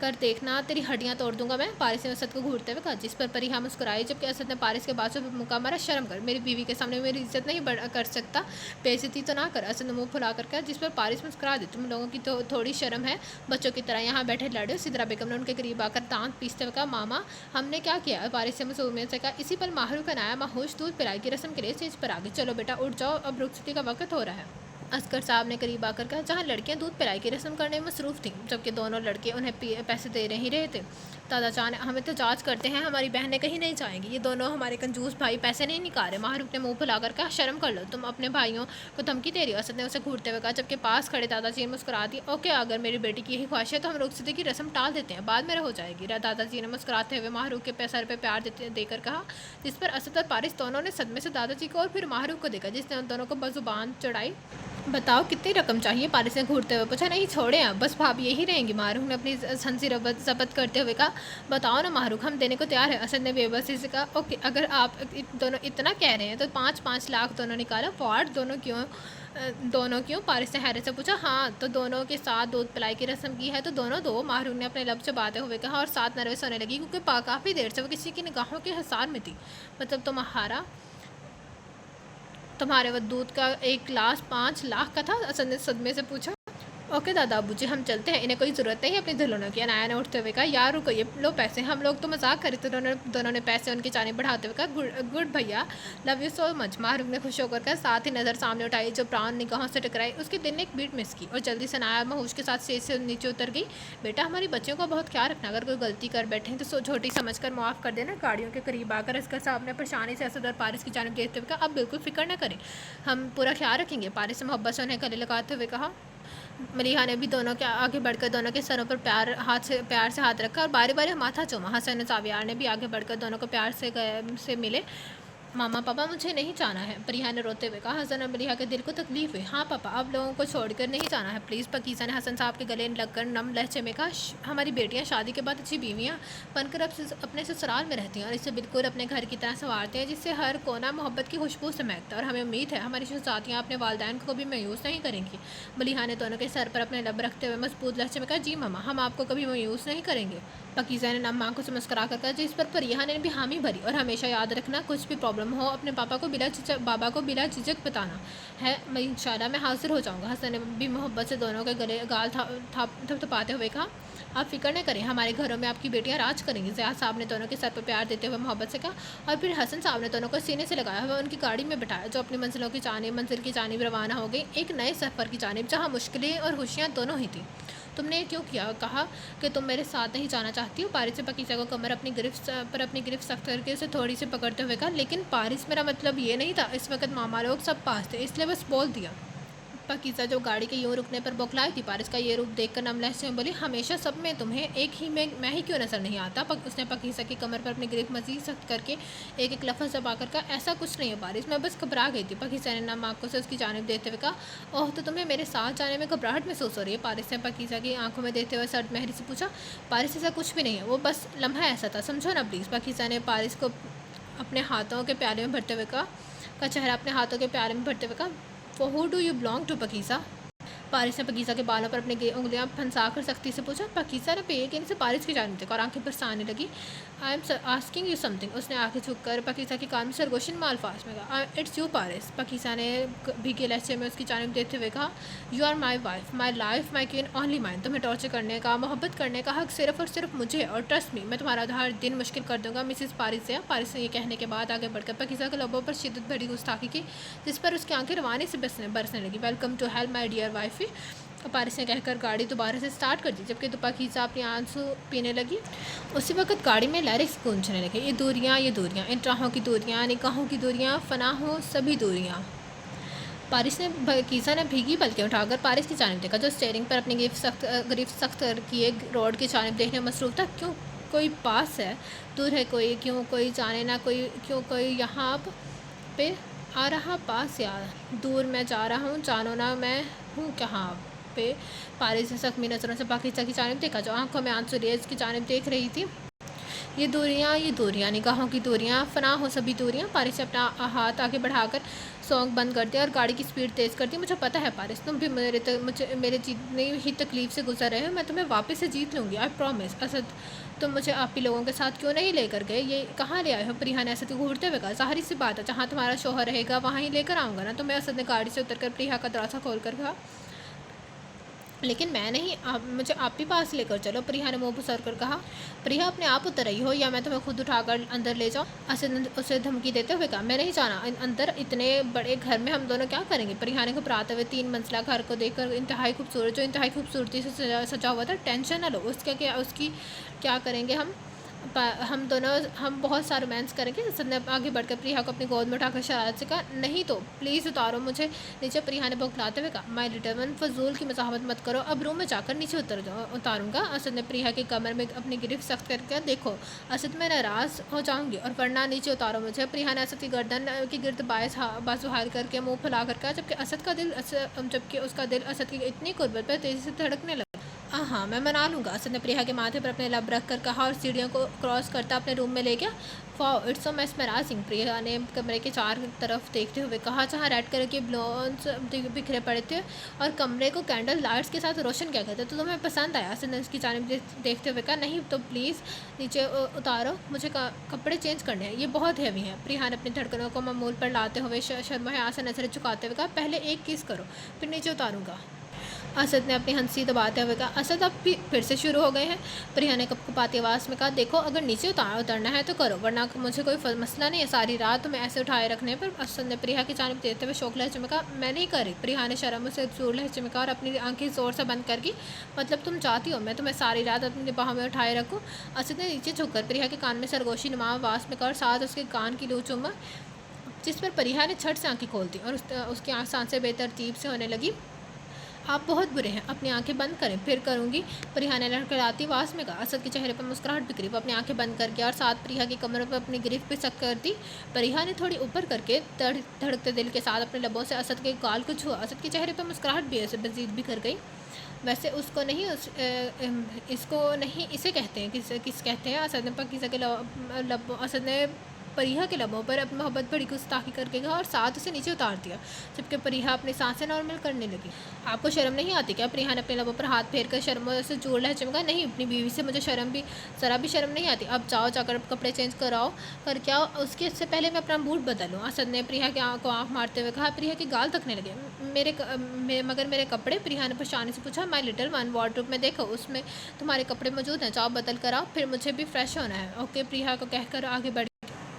कर देखना, तेरी हड्डियाँ तोड़ दूंगा मैं। पारिस ने असद को घूरते हुए कहा, जिस पर परिहा मुस्कुराई, जबकि असद ने पारिस के बाजू पर मुका मारा। शर्म कर, मेरी बीवी के सामने मेरी इज्जत नहीं कर सकता, बेइज्जती तो ना कर। असद ने मुँह फुला कर कहा, जिस पर पारिस मुस्कुरा दी, तुम लोगों की तो थोड़ी शर्म है, बच्चों की तरह यहाँ बैठे लड़े। सिदरा बेगम ने उनके करीब आकर दांत पीसते हुए कहा, मामा हमने क्या किया? पारिस ने मासूमियत से कहा, इसी पर माहरू का नया माहौश दूध पिलाई की रस्म के लिए स्टेज पर आ गई। चलो बेटा उठ जाओ, अब रुखसती का वक्त हो रहा है। असगर साहब ने करीब आकर कहा, जहाँ लड़कियां दूध पिलाई की रस्म करने में मसरूफ़ थीं, जबकि दोनों लड़के उन्हें पैसे दे ही रहे थे। दादा जान हमें तो जांच करते हैं, हमारी बहनें कहीं नहीं जाएंगी, ये दोनों हमारे कंजूस भाई पैसे नहीं निकाल रहे। माहरूफ ने मुंह फुलाकर कहा, शर्म कर लो, तुम अपने भाइयों को धमकी दे रही हो। असद ने उसे घूरते हुए कहा, जबकि पास खड़े दादाजी ने मुस्कुरा दी। ओके, अगर मेरी बेटी की यही ख्वाहिश है तो हम रुखसती की रस्म टाल देते हैं, बाद में हो जाएगी। दादाजी ने मुस्कुराते हुए माहरूफ के सर पर प्यार देकर कहा, जिस पर असद और पारिस दोनों ने सदमे से दादाजी को और फिर माहरूफ को देखा, जिसने उन दोनों को बजुबान चढ़ाई। बताओ कितनी रकम चाहिए? पारिस ने घूरते हुए पूछा। नहीं छोड़े आप, बस भाभी यही रहेंगी। माहरूख ने अपनी हंसी जब्त करते हुए कहा, बताओ ना माहरूख, हम देने को तैयार है। असद ने बेबसी से कहा, ओके अगर आप दोनों इतना कह रहे हैं तो 5-5 लाख दोनों निकाला। वाट, दोनों क्यों? पारिस ने हैरत से पूछा। हाँ तो दोनों के साथ दूध पिलाई की रस्म की है तो दोनों दो, माहरूख ने अपने लब चबाते हुए कहा, और साथ नर्वस होने लगी क्योंकि काफ़ी देर से वो किसी की निगाहों के हिसार में थी। मतलब तुम्हारे वो दूध का एक गिलास 5 लाख का था? असद ने सदमे से पूछा। ओके दादा अबू जी, हम चलते हैं, इन्हें कोई ज़रूरत नहीं अपनी दुल्हनों की। अनाया ने उठते हुए कहा, यार रुको, ये लो पैसे, हम लोग तो मजाक करे। तो दोनों ने पैसे उनकी जानिब बढ़ाते हुए कहा, गुड भैया, love you so much. Mahrukh ने खुश होकर कहा, साथ ही नज़र सामने उठाई जो प्राण निगाहों से टकराई। उसके दिल ने एक बीट मिस की और जल्दी से अनाया महूश के साथ स्टेज से नीचे उतर गई। बेटा हमारी बच्चियों का बहुत ख्याल रखना, अगर कोई गलती कर बैठे तो छोटी समझ कर माफ़ कर देना। गाड़ियों के करीब आकर असगर साहब ने परेशानी से असद और पारिस की जानिब देखते हुए कहा, अब बिल्कुल फिक्र न करें, हम पूरा ख्याल रखेंगे। पारिस ने मोहब्बत से उन्हें गले लगाते हुए कहा। मलिहा ने भी दोनों के आगे बढ़कर दोनों के सरों पर प्यार से हाथ रखा और बारी बारी माथा चूमा। हसन और सावियार ने भी आगे बढ़कर दोनों को प्यार से मिले। मामा पापा मुझे नहीं जाना है, परिहा ने रोते हुए कहा। हसन और मलिहा के दिल को तकलीफ हुई। हाँ पापा, अब लोगों को छोड़कर नहीं जाना है प्लीज़। पकीज़ा ने हसन साहब के गले लगकर नम लहजे में कहा, हमारी बेटियां शादी के बाद अच्छी बीवियां बनकर अब अपने ससुराल में रहती हैं और इसे बिल्कुल अपने घर की तरह संवारते हैं, जिससे हर कोना मोहब्बत की खुशबू से महकता है। और हमें उम्मीद है हमारी शहजादियाँ अपने वालिदैन को कभी मायूस नहीं करेंगी। मलिहा ने दोनों के सर पर अपने लब रखते हुए मजबूत लहजे में कहा, जी मामा, हम आपको कभी मायूस नहीं करेंगे। पाकीज़ा ने नम आँखों से मुस्कुरा कर कहा, जिस पर परिहा ने भी हामी भरी। और हमेशा याद रखना, कुछ भी प्रॉब्लम हो अपने बाबा को बिला झिझक बताना है। मैं इंशाल्लाह मैं हाज़िर हो जाऊँगा। हसन ने भी मोहब्बत से दोनों के गले गाल थपथपाते हुए कहा, आप फ़िक्र न करें, हमारे घरों में आपकी बेटियां राज करेंगी। ज़ियाद साहब ने दोनों के सर पर प्यार देते हुए मोहब्बत से कहा, और फिर हसन साहब ने दोनों को सीने से लगाया हुआ उनकी गाड़ी में बिठाया, जो अपनी मंजिल की जानिब रवाना हो गई, एक नए सफ़र की जानिब, जहाँ मुश्किलें और खुशियाँ दोनों ही थीं। तुमने ये क्यों किया? कहा कि तुम मेरे साथ नहीं जाना चाहती हो। पारिस ने पाकीज़ा को कमर अपनी गिरफ्त सख्त करके उसे थोड़ी सी पकड़ते हुए कहा, लेकिन पारिस, मेरा मतलब ये नहीं था। इस वक्त मामा लोग सब पास थे, इसलिए बस बोल दिया। पाकीज़ा जो गाड़ी के यूँ रुकने पर बौखलाई थी, पारिस का ये रूप देखकर नम लहजे में बोली, हमेशा सब में तुम्हें एक ही में मैं ही क्यों नज़र नहीं आता? उसने पाकीज़ा की कमर पर अपनी गिरफ्त मज़ीद सख्त करके एक एक लफ्ज़ दबाकर कहा, ऐसा कुछ नहीं है पारिस, मैं बस घबरा गई थी। पाकीज़ा ने नम आँखों से उसकी जानिब देखते हुए कहा, ओह, तो तुम्हें मेरे साथ जाने में घबराहट महसूस हो रही है? पारिस ने पाकीज़ा की आंखों में देखते हुए सर्द महरी से पूछा। पारिस, ऐसा कुछ भी नहीं है, वो बस लम्हा ऐसा था, समझो ना प्लीज़। पाकीज़ा ने पारिस को अपने हाथों के प्याले में भरते हुए कहा, का चेहरा अपने हाथों के प्याले में भरते हुए कहा, for who do you belong to Pakeeza? Paaris ने पाकीज़ा के बालों पर अपनी उंगलियां फंसाकर सख्ती से पूछा। पाकीज़ा ने बेयकीनी से पारिस की जानिब देखा और आंखें बरसाने लगी। I am asking you something. उसने आंखें झुककर पाकीज़ा के कान में सरगोशी में अल्फाज में कहा, इट्स यू पारिस। पाकीज़ा ने भीगे लहजे में उसकी जानिब देखते हुए कहा, you are my wife, my life, my queen, only mine. तुम्हें टॉर्चर करने का, मोहब्बत करने का हक सिर्फ और सिर्फ मुझे, और ट्रस्ट मी, मैं तुम्हारा हर दिन मुश्किल कर दूंगा मिसिस पारिस से। पारिस ने यह कहने के बाद आगे बढ़कर पाकीज़ा के लबों पर शिद्दत भरी गुस्ताखी की, जिस पर उसकी आंखें रवानी से बरसने लगी। Welcome to hell my dear wife, Paaris ने कहकर गाड़ी दोबारा से स्टार्ट कर दी, जबकि पाकीज़ा अपनी आंसू पीने लगी। उसी वक्त गाड़ी में लहरें गूंजने लगी, ये दूरियाँ, इन राहों की दूरियाँ, निगाहों की दूरियाँ, फना हो सभी दूरियाँ। पाकीज़ा ने भीगी पलकें उठाकर पारिस की जानिब देखा, जो स्टीयरिंग पर अपनी गिरफ्त सख्त किए रोड की जानिब देखने में मसरूफ़ था। क्यों कोई पास है, दूर है कोई, क्यों कोई जाने ना कोई, क्यों कोई यहाँ पे आ रहा पास, यार दूर मैं जा रहा हूँ, जानो ना मैं हूँ कहाँ पे। पारिस ने ज़ख्मी नज़रों से पाकीज़ा की जानिब देखा, जो आंखों में आंसू लिए उसकी जानिब देख रही थी। ये दूरियाँ, निगाहों की दूरियाँ, फना हो सभी दूरियाँ। पारिस ने अपना हाथ आगे बढ़ाकर सॉन्ग बंद कर दिया और गाड़ी की स्पीड तेज़ कर दी। मुझे पता है पारिस, तुम भी मेरे जीतने ही तकलीफ़ से गुजर रहे हो, मैं तुम्हें वापस से जीत लूँगी, आई प्रॉमिस। असद, तुम मुझे आप ही लोगों के साथ क्यों नहीं लेकर गए? ये कहाँ ले आए हो? प्रिया ने असद को घूरते हुए कहा, ज़ाहिर सी बात है, जहाँ तुम्हारा शौहर रहेगा वहाँ ही लेकर आऊँगा ना तुम्हें। असद ने गाड़ी से उतरकर प्रिया का दरवाज़ा खोल कर कहा, लेकिन मैं नहीं, मुझे आप ही पास लेकर चलो। प्रिया ने मुँह फुसर कर कहा, प्रिया अपने आप उतर रही हो या मैं तुम्हें खुद उठाकर अंदर ले जाऊँ? असद ने उसे धमकी देते हुए कहा, मैं नहीं जाना अंदर, इतने बड़े घर में हम दोनों क्या करेंगे? प्रिया ने घबराते हुए 3 मंजिला घर को देखकर इंतहाई खूबसूरती से सजा हुआ था। टेंशन न लो, उसकी क्या करेंगे हम बहुत सा रोमांस करेंगे। असद ने आगे बढ़कर प्रिया को अपनी गोद में उठाकर शरारत से कहा, नहीं तो प्लीज़ उतारो मुझे नीचे। प्रिया ने बौखलाते हुए कहा, माय लिटिल वन, फजूल की मज़ाहमत मत करो, अब रूम में जाकर नीचे उतारूँगा। असद ने प्रिया की कमर में अपनी गिरफ्त सख्त करके, देखो असद, मैं नाराज़ हो जाऊँगी और वरना नीचे उतारो मुझे। प्रिया ने असद की गर्दन की गिर्द बाजू हाल करके मुँह फैला कर कहा, जबकि उसका दिल असद की इतनी कुर्बत पर तेज़ी से धड़कने लगा। हाँ, मैं मना लूँगा। असद ने प्रिया के माथे पर अपने लब रख कर कहा और सीढ़ियों को क्रॉस करता अपने रूम में ले गया। Wow, it's so mesmerising. Priya ने कमरे के चार तरफ देखते हुए कहा, जहाँ रेड कलर के ब्लोन्स बिखरे पड़े थे और कमरे को कैंडल लाइट्स के साथ रोशन किया गया था। तो तुम्हें पसंद आया? असद ने उसकी जानिब देखते हुए कहा, नहीं तो प्लीज़ नीचे उतारो, मुझे कपड़े चेंज करने हैं, ये बहुत हैवी हैं। प्रिया ने अपनी धड़कनों को मामूल पर लाते हुए शर्मोहया से नजरें झुकाते हुए कहा, पहले एक किस करो, फिर नीचे उतारूँगा। असद ने अपनी हंसी दबाते हुए कहा, असद अब फिर से शुरू हो गए हैं? प्रिया ने कपकपाती आवाज़ में कहा, देखो अगर नीचे उतरना है तो करो, वरना मुझे कोई मसला नहीं है, सारी रात तुम्हें ऐसे उठाए रखने पर। असद ने प्रिया की जानिब देते हुए शौक लहजे में कहा, मैं नहीं कर रही। प्रिया ने शर्म से जोर लहजे में कहा और अपनी आंखें ज़ोर से बंद करके, मतलब तुम चाहती हो मैं तुम्हें सारी रात अपनी बाहों में उठाए रखूँ? असद ने नीचे झुककर प्रिया के कान में सरगोशी नुमा आवाज़ में कहा और साथ उसके कान की लू चूमा, जिस पर प्रिया ने छट से आँखें खोल दी और उसकी सांसें बेतरतीब से होने लगी। आप बहुत बुरे हैं, अपनी आंखें बंद करें, फिर करूंगी। प्रिया ने लड़खड़ाती आवाज़ में कहा। असद के चेहरे पर मुस्कुराहट बिखरी, वो अपनी आंखें बंद करके और साथ प्रिया की कमरों पर अपनी गिरफ्त पे सख्त कर दी। प्रिया ने थोड़ी ऊपर करके धड़कते दिल के साथ अपने लबों से असद के गाल को छुआ। असद के चेहरे पर मुस्कुराहट भी ऐसे मज़ीद भी कर गई। वैसे उसको नहीं, इसको नहीं, इसे कहते हैं, किस कहते हैं? असद ने परिहा के लबों पर अपनी मोहब्बत बड़ी गुस्ताखी करके कहा और साथ उसे नीचे उतार दिया, जबकि परिहा अपनी सांसें नॉर्मल करने लगी। आपको शर्म नहीं आती क्या? परिहा ने अपने लबों पर हाथ फेर कर शर्म से जोर लहजे में कहा। नहीं, अपनी बीवी से मुझे शर्म भी ज़रा भी शर्म नहीं आती। अब जाओ, जाकर कपड़े चेंज कराओ कर क्या उसके से पहले मैं अपना मूड बदलूँ। असद ने प्रिया के को आँख मारते हुए कहा। प्रिया के गाल तकने लगे। मगर मेरे कपड़े? प्रिया ने परेशानी से पूछा। माय लिटिल वन, वार्डरोब में देखो, उसमें तुम्हारे कपड़े मौजूद हैं, जाओ बदल कर आओ, फिर मुझे भी फ्रेश होना है। ओके, प्रिया को कहकर आगे बढ़ी।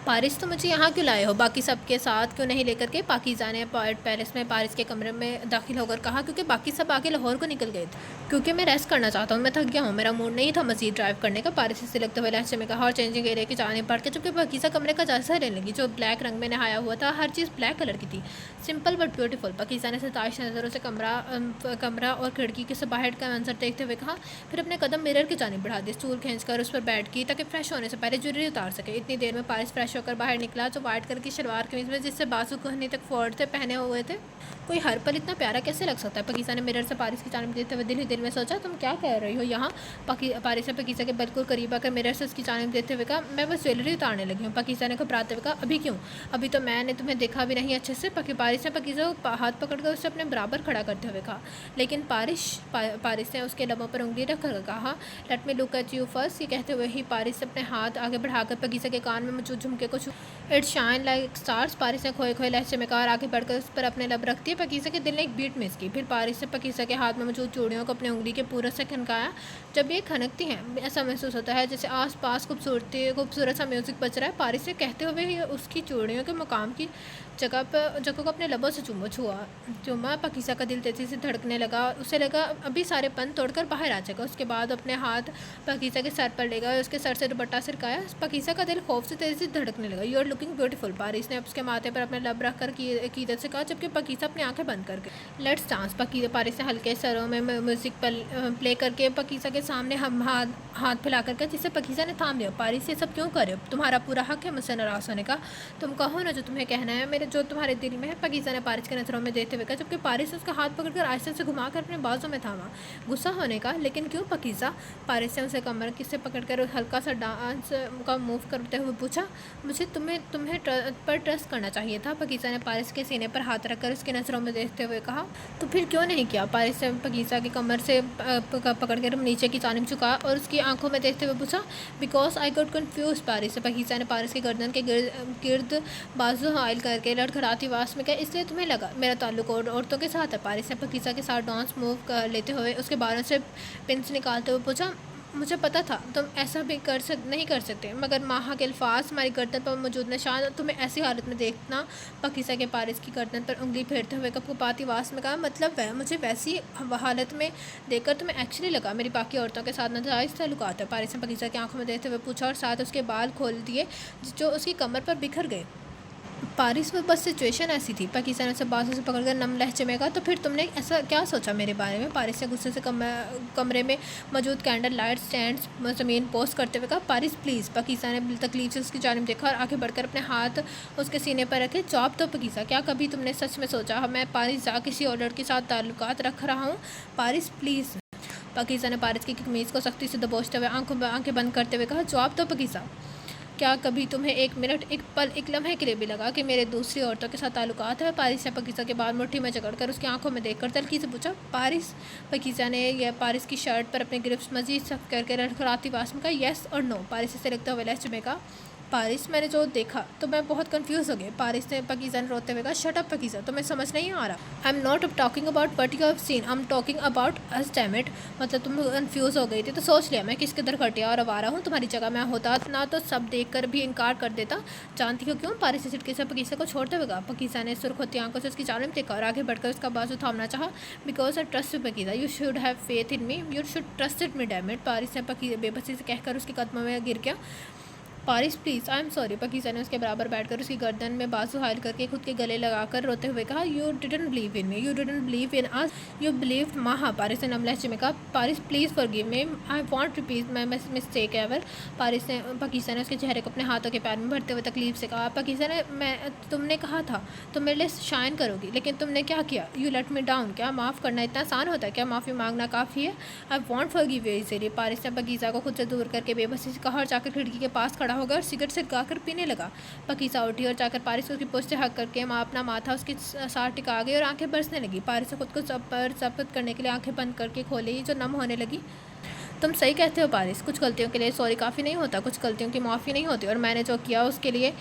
पारिस, तो मुझे यहाँ क्यों लाए हो? बाकी सबके साथ क्यों नहीं लेकर के? पाकीज़ा ने पेरिस में पारिस के कमरे में दाखिल होकर कहा। क्योंकि बाकी सब आगे लाहौर को निकल गए थे। क्योंकि मैं रेस्ट करना चाहता हूँ, मैं थक गया हूँ, मेरा मूड नहीं था मज़ीद ड्राइव करने का। पारिस से लगते हुए लहजे में कहा और चेंजिंग एरिया की जाने पड़ के, जबकि पाकीज़ा कमरे का जायजा लेने लगी, जो ब्लैक रंग में नहाया हुआ था। हर चीज़ ब्लैक कलर की थी, सिंपल बट ब्यूटीफुल। पाकीज़ा ने सताइश नज़रों से कमरा और खिड़की के से बाहर का मंजर देखते हुए कहा। फिर अपने कदम मिरर की जाने बढ़ा दिए, स्टूल खींचकर उस पर बैठ की ताकि फ्रेश होने से पहले ज्वेलरी उतार सके। इतनी देर में पारिस फ्रेश होकर बाहर निकला, जो वाइट कलर की शलवार कमीज में जिससे बाजू कोहनी तक फोर्ड थे पहने हुए थे। कोई हर पल इतना प्यारा कैसे लग सकता है? पाकीज़ा ने मिरर से पारिस की जानिब देखते हुए दिल ही दिल में सोचा। तुम क्या कह रही हो यहाँ? पारिस ने पाकीज़ा के बिल्कुल करीब आकर मिरर से उसकी जानिब देखते हुए कहा। मैं बस ज्वेलरी उतारने लगी हूँ। पाकीज़ा ने घबराते हुए कहा। अभी क्यों? अभी तो मैंने तुम्हें देखा भी नहीं अच्छे से। पारिस ने पाकीज़ा को हाथ पकड़कर उसे अपने बराबर खड़ा करते हुए कहा। लेकिन पारिस ने उसके लबों पर उंगली रखकर कहा। Let me look at you first. ये कहते हुए ही पारिस अपने हाथ आगे बढ़ाकर पाकीज़ा के कान में मौजूद झुमके को छू। It's shine like stars. Paaris ने खोए खोए लहजे में कहा और आगे बढ़कर उस पर अपने लब रख दिए। पाकीज़ा के दिल ने एक बीट मिस की। फिर पारिस ने पाकीज़ा के हाथ में मौजूद चूड़ियों को अपनी उंगली के पूरे से खनकाया। जब ये खनकती हैं, ऐसा महसूस होता है जैसे आसपास खूबसूरत सा म्यूज़िक बज रहा है। पारिस ने कहते हुए ही उसकी चूड़ियों के मुकाम की जगह को अपने लबों से चूमा। पाकीज़ा का दिल तेज़ी से धड़कने लगा। उसे लगा अभी सारे पन तोड़कर बाहर आ जाएगा। उसके बाद अपने हाथ पाकीज़ा के सर पर ले गया, उसके सर से दुपट्टा सिरकाया। पाकीज़ा का दिल खौफ से तेज़ी से धड़कने लगा। You are looking beautiful. Paaris ने उसके माथे पर अपने लब रख कर कीदत से कहा, जबकि पाकीज़ा अपनी आंखें बंद करके। Let's dance. पारिस ने हल्के सरों में म्यूज़िक प्ले करके पाकीज़ा के सामने हम हाथ फैला कर, जिससे पाकीज़ा ने थाम लिया। पारिस, ये सब क्यों कर रहे हो? तुम्हारा पूरा हक है मुझसे नाराज़ होने का। तुम कहो ना जो तुम्हें कहना है, मेरे जो तुम्हारे दिल में है। पाकीज़ा ने पारिस के नज़रों में देखते हुए कहा, जबकि पारिस उसका हाथ पकड़कर आहिस्ते से घुमाकर अपने बाजू में थामा। गुस्सा होने का? लेकिन क्यों पाकीज़ा? पारिस ने उसे कमर किससे पकड़कर हल्का सा डांस का मूव करते हुए पूछा। मुझे तुम्हें पर ट्रस्ट करना चाहिए था। पाकीज़ा ने पारिस के सीने पर हाथ रखकर उसकी नज़रों में देखते हुए कहा। तो फिर क्यों नहीं किया? पारिस ने पाकीज़ा की कमर से पकड़कर नीचे की जानिब झुका और उसकी आंखों में देखते हुए पूछा। Because I got confuse. Pakeezah ने पारिस के गर्दन के गिर्द बाजू हाइल करके लड़खड़ाती आवाज़ में कहा। इसलिए तुम्हें लगा मेरा ताल्लुक और औरतों के साथ है? पारिस ने पाकीज़ा के साथ डांस मूव कर लेते हुए उसके बालों से पिंस निकालते हुए पूछा। मुझे पता था तुम ऐसा भी नहीं कर सकते, मगर माहा के अल्फाज हमारी गर्दन पर मौजूद निशान तुम्हें ऐसी हालत में देखना। पाकीज़ा के पारिस की गर्दन पर उंगली फेरते हुए कपकपाती आवाज़ में कहा। मतलब वह मुझे वैसी हालत में देखकर तुम्हें एक्चुअली लगा मेरी बाकी औरतों के साथ नाजायज़ ताल्लुकात है? पारिस ने पाकीज़ा की आंखों में देखते हुए पूछा और साथ उसके बाल खोल दिए जो उसकी कमर पर बिखर गए। पारिस में बस सिचुएशन ऐसी थी। पाकीज़ा ने उसे बाजू से पकड़कर नम लहजे में कहा। तो फिर तुमने ऐसा क्या सोचा मेरे बारे में? पारिस ने गुस्से से कमरे में मौजूद कैंडल लाइट स्टैंड्स ज़मीन पोस्ट करते हुए कहा। पारिस प्लीज़। पाकीज़ा ने तकलीफ से उसकी जानिब देखा और आगे बढ़कर अपने हाथ उसके सीने पर रखे। जॉब तो पाकीज़ा, क्या कभी तुमने सच में सोचा मैं पारिस जा किसी और लड़के के साथ ताल्लुकात रख रहा हूँ? Paris please. पाकीज़ा ने पारिस की कमीज़ को सख्ती से दबोचते हुए आंखें बंद करते हुए कहा। जॉब तो पाकीज़ा, क्या कभी तुम्हें एक मिनट, एक पल, एक लम्हे के लिए भी लगा कि मेरे दूसरी औरतों के साथ ताल्लुकात है? पारिस ने पाकीज़ा के बाद मुट्ठी में जकड़कर उसकी आंखों में देखकर तल्खी से पूछा। पारिस। पाकीज़ा ने यह पारिस की शर्ट पर अपने ग्रिप्स मजीद सख्त करके लड़खड़ाती आवाज़ में कहा। येस और नो। पारिस से लगता हुआ लहजे में कहा। पारिस, मैंने जो देखा तो मैं बहुत कंफ्यूज हो गई। पारिस ने पाकीज़ा ने रोते हुए कहा। शट अप पाकीज़ा, तुम्हें समझ नहीं आ रहा। आई am not talking about what you have seen, I am talking about us damn it. मतलब तुम कंफ्यूज हो गई थी तो सोच लिया मैं किस कदर घटिया और आवारा हूँ। तुम्हारी जगह मैं होता ना तो सब देख कर भी इनकार कर देता। जानती हो क्यों? पारिस ने झटके से पाकीज़ा को छोड़ते हुए कहा। पाकीज़ा ने सुर्ख होती आंखों से उसकी जानिब देखा और आगे बढ़कर उसका बाजू थामना चाहा। Because I trust you Pakeeza, you should have faith in me, you should trusted me damn it. Paaris ने पाकीज़ा बेबसी से कहकर उसके कदमों में गिर गया। Paaris please, I am sorry. Pakeeza ने उसके बराबर बैठकर उसकी गर्दन में बाजू हाइल करके खुद के गले लगाकर रोते हुए कहा। You didn't believe in me, you didn't believe in us, you believed Maha. Paaris ने नम लहजे में कहा। Paaris please forgive me, I won't repeat my mistake ever. Pakeeza ने उसके चेहरे को अपने हाथों के पैर में भरते हुए तकलीफ से कहा। पाकीज़ा ने तुमने कहा था तुम मेरे लिए शाइन करोगी, लेकिन तुमने क्या किया? You let me down. क्या माफ़ करना इतना आसान होता है? क्या माफ़ी मांगना काफ़ी है? I won't forgive you easily. Paaris ने पाकीज़ा को खुद से दूर करके बेबसी से कहा और जाकर खिड़की के पास खड़ा होगा और सिगरेट सिरका कर पीने लगा। पकीसा उठी और जाकर पारिस को उसकी पोस्ट से हक करके अपना माथा उसकी साथ टिका गई और आंखें बरसने लगी। पारिस ने खुद को जब्त करने के लिए आंखें बंद करके खोली जो नम होने लगी। तुम सही कहते हो पारिस, कुछ गलतियों के लिए सॉरी काफ़ी नहीं होता, कुछ गलतियों की माफ़ी नहीं होती, और मैंने जो किया उसके लिए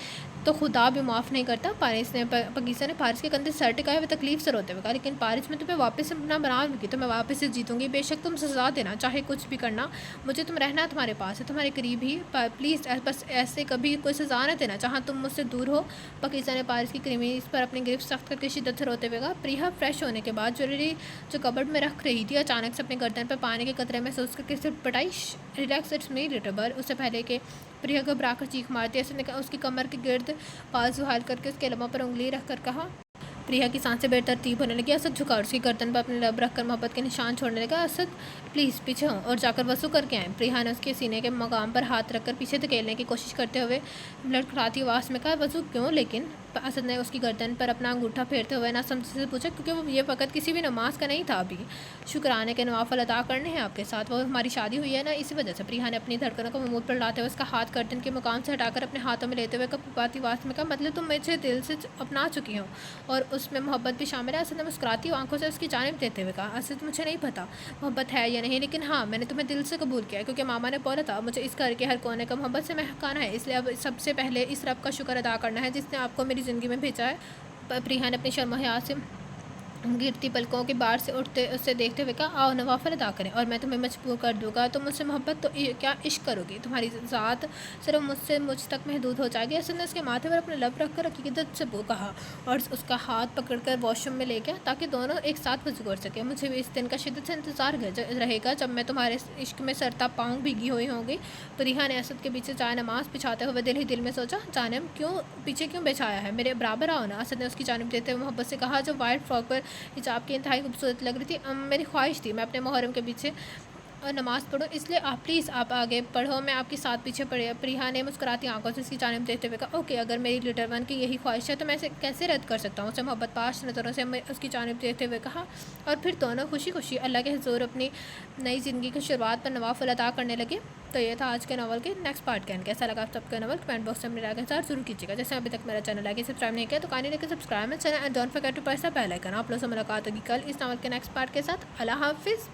तो खुदा भी माफ़ नहीं करता। पारिस ने पकीसा ने पारिस के कंधे सर टिकाए हुए तकलीफ से रोते हुए कहा, लेकिन पारिस मैं तुम्हें वापस से अपना बना लूँगी, तो मैं वापस से जीतूँगी। बेशक तुम सजा देना, चाहे कुछ भी करना, मुझे तुम रहना तुम्हारे पास है, तुम्हारे करीब ही। प्लीज़ बस ऐसे कभी कोई सजा न देना जहाँ तुम मुझसे दूर हो। पकीसा ने पारिस की क्रीमीज पर अपनी गिरफ्त सख्त करके शिद्दत से रोते हुए कहा। प्रिया फ्रेश होने के बाद ज्वेलरी जो कबर्ड में रख रही थी अचानक से अपने गर्दन पर पानी के कतरे में सोच करके सिर्फ पटाई। Relax, it's me little bird. उससे पहले कि प्रिया घबरा कर चीख मारती, ऐसे ने उसकी कमर के गिर्द बाजू हाल करके उसके लबों पर उंगली रख कर कहा। प्रिया की सांसें बेतरतीब होने लगी। असद झुका और उसकी गर्दन पर अपने लब रखकर मोहब्बत के निशान छोड़ने लगा। असद प्लीज़ पीछे हो और जाकर वसूल करके आए। प्रिया ने उसके सीने के मकाम पर हाथ रखकर पीछे धकेलने की कोशिश करते हुए लड़खड़ाती आवाज़ में कहा, वजू क्यों? लेकिन असद ने उसकी गर्दन पर अपना अंगूठा फेरते हुए ना समझ से पूछा, क्योंकि वो ये वक्त किसी भी नमाज का नहीं था। अभी शुक्राने के नवाफल अदा करने हैं आपके साथ, वो हमारी शादी हुई है ना, इसी वजह से। प्रिया ने अपनी धड़कनों को मुंह पर लाते हुए उसका हाथ गर्दन के मुकाम से हटाकर अपने हाथों में लेते हुए कपकपाती आवाज़ में कहा, मतलब तुम मुझे दिल से अपना चुकी हो और उसमें मोहब्बत भी शामिल है। असद ने मुस्कुराती आंखों से उसकी जानिब देते हुए कहा, असद मुझे नहीं पता मोहब्बत है या नहीं, लेकिन हाँ मैंने तुम्हें दिल से कबूल किया, क्योंकि मामा ने बोला था मुझे इस घर के हर कोने का मोहब्बत से महकाना है। इसलिए अब सबसे पहले इस रब का शुक्र अदा करना है जिसने आपको मेरी ज़िंदगी में भेजा है। प्रिया ने अपनी शर्म हया से गिरती पलकों के बाहर से उठते उससे देखते हुए कहा, आओ नवाफिल अदा करें और मैं तुम्हें मजबूर कर दूंगा। तुम मुझसे मोहब्बत तो क्या इश्क करोगी? तुम्हारी ज़ात सिर्फ मुझसे मुझ तक महदूद हो जाएगी। असद ने उसके माथे पर अपने लब रख कर हकीकत से कहा और उसका हाथ पकड़कर वॉशरूम में ले गया ताकि दोनों एक साथ वजू कर सकें। मुझे भी इस दिन का शिद्दत से इंतज़ार रहेगा जब मैं तुम्हारे इश्क में सरता पाँव भीगी हुई होंगी। प्रिया ने असद के पीछे जाए नमाज बिछाते हुए दिल ही दिल में सोचा, जानम क्यों पीछे क्यों बिछाया है, मेरे बराबर आओ ना। असद ने उसकी जानिब देते हुए मोहब्बत से कहा, जो वाइट फ्रॉक पर हिजाब की इंतहाई खूबसूरत लग रही थी। मेरी ख्वाहिश थी मैं अपने मुहर्रम के पीछे और नमाज़ पढ़ो, इसलिए आप प्लीज़ आप आगे पढ़ो, मैं आपके साथ पीछे पढ़े। प्रिया ने मुस्कुराती आंखों से उसकी जानिब देखते हुए कहा, ओके अगर मेरी लिटिल वन की यही ख्वाहिश है तो मैं इसे कैसे रद्द कर सकता हूँ। उसे मोहब्बत पाश नज़रों से उसकी जानिब देखते हुए कहा और फिर दोनों खुशी खुशी अल्लाह के हुज़ूर अपनी नई ज़िंदगी की शुरुआत पर नवाफिल अदा करने लगे। तो ये था आज के नावल के नेक्स्ट पार्ट का। कैसा लगा आप सबका नावल कमेंट बॉक्स में मेरे आगे जरूर कीजिएगा। जैसे अभी तक मेरा चैनल लाइक सब्सक्राइब नहीं किया तो कानी लेकर सब्सक्राइब में channel and don't forget to press the bell icon. आप लोग से मुलाकात होगी कल इस नावल के नेक्स्ट पार्ट के साथ। अल्लाह हाफिज़।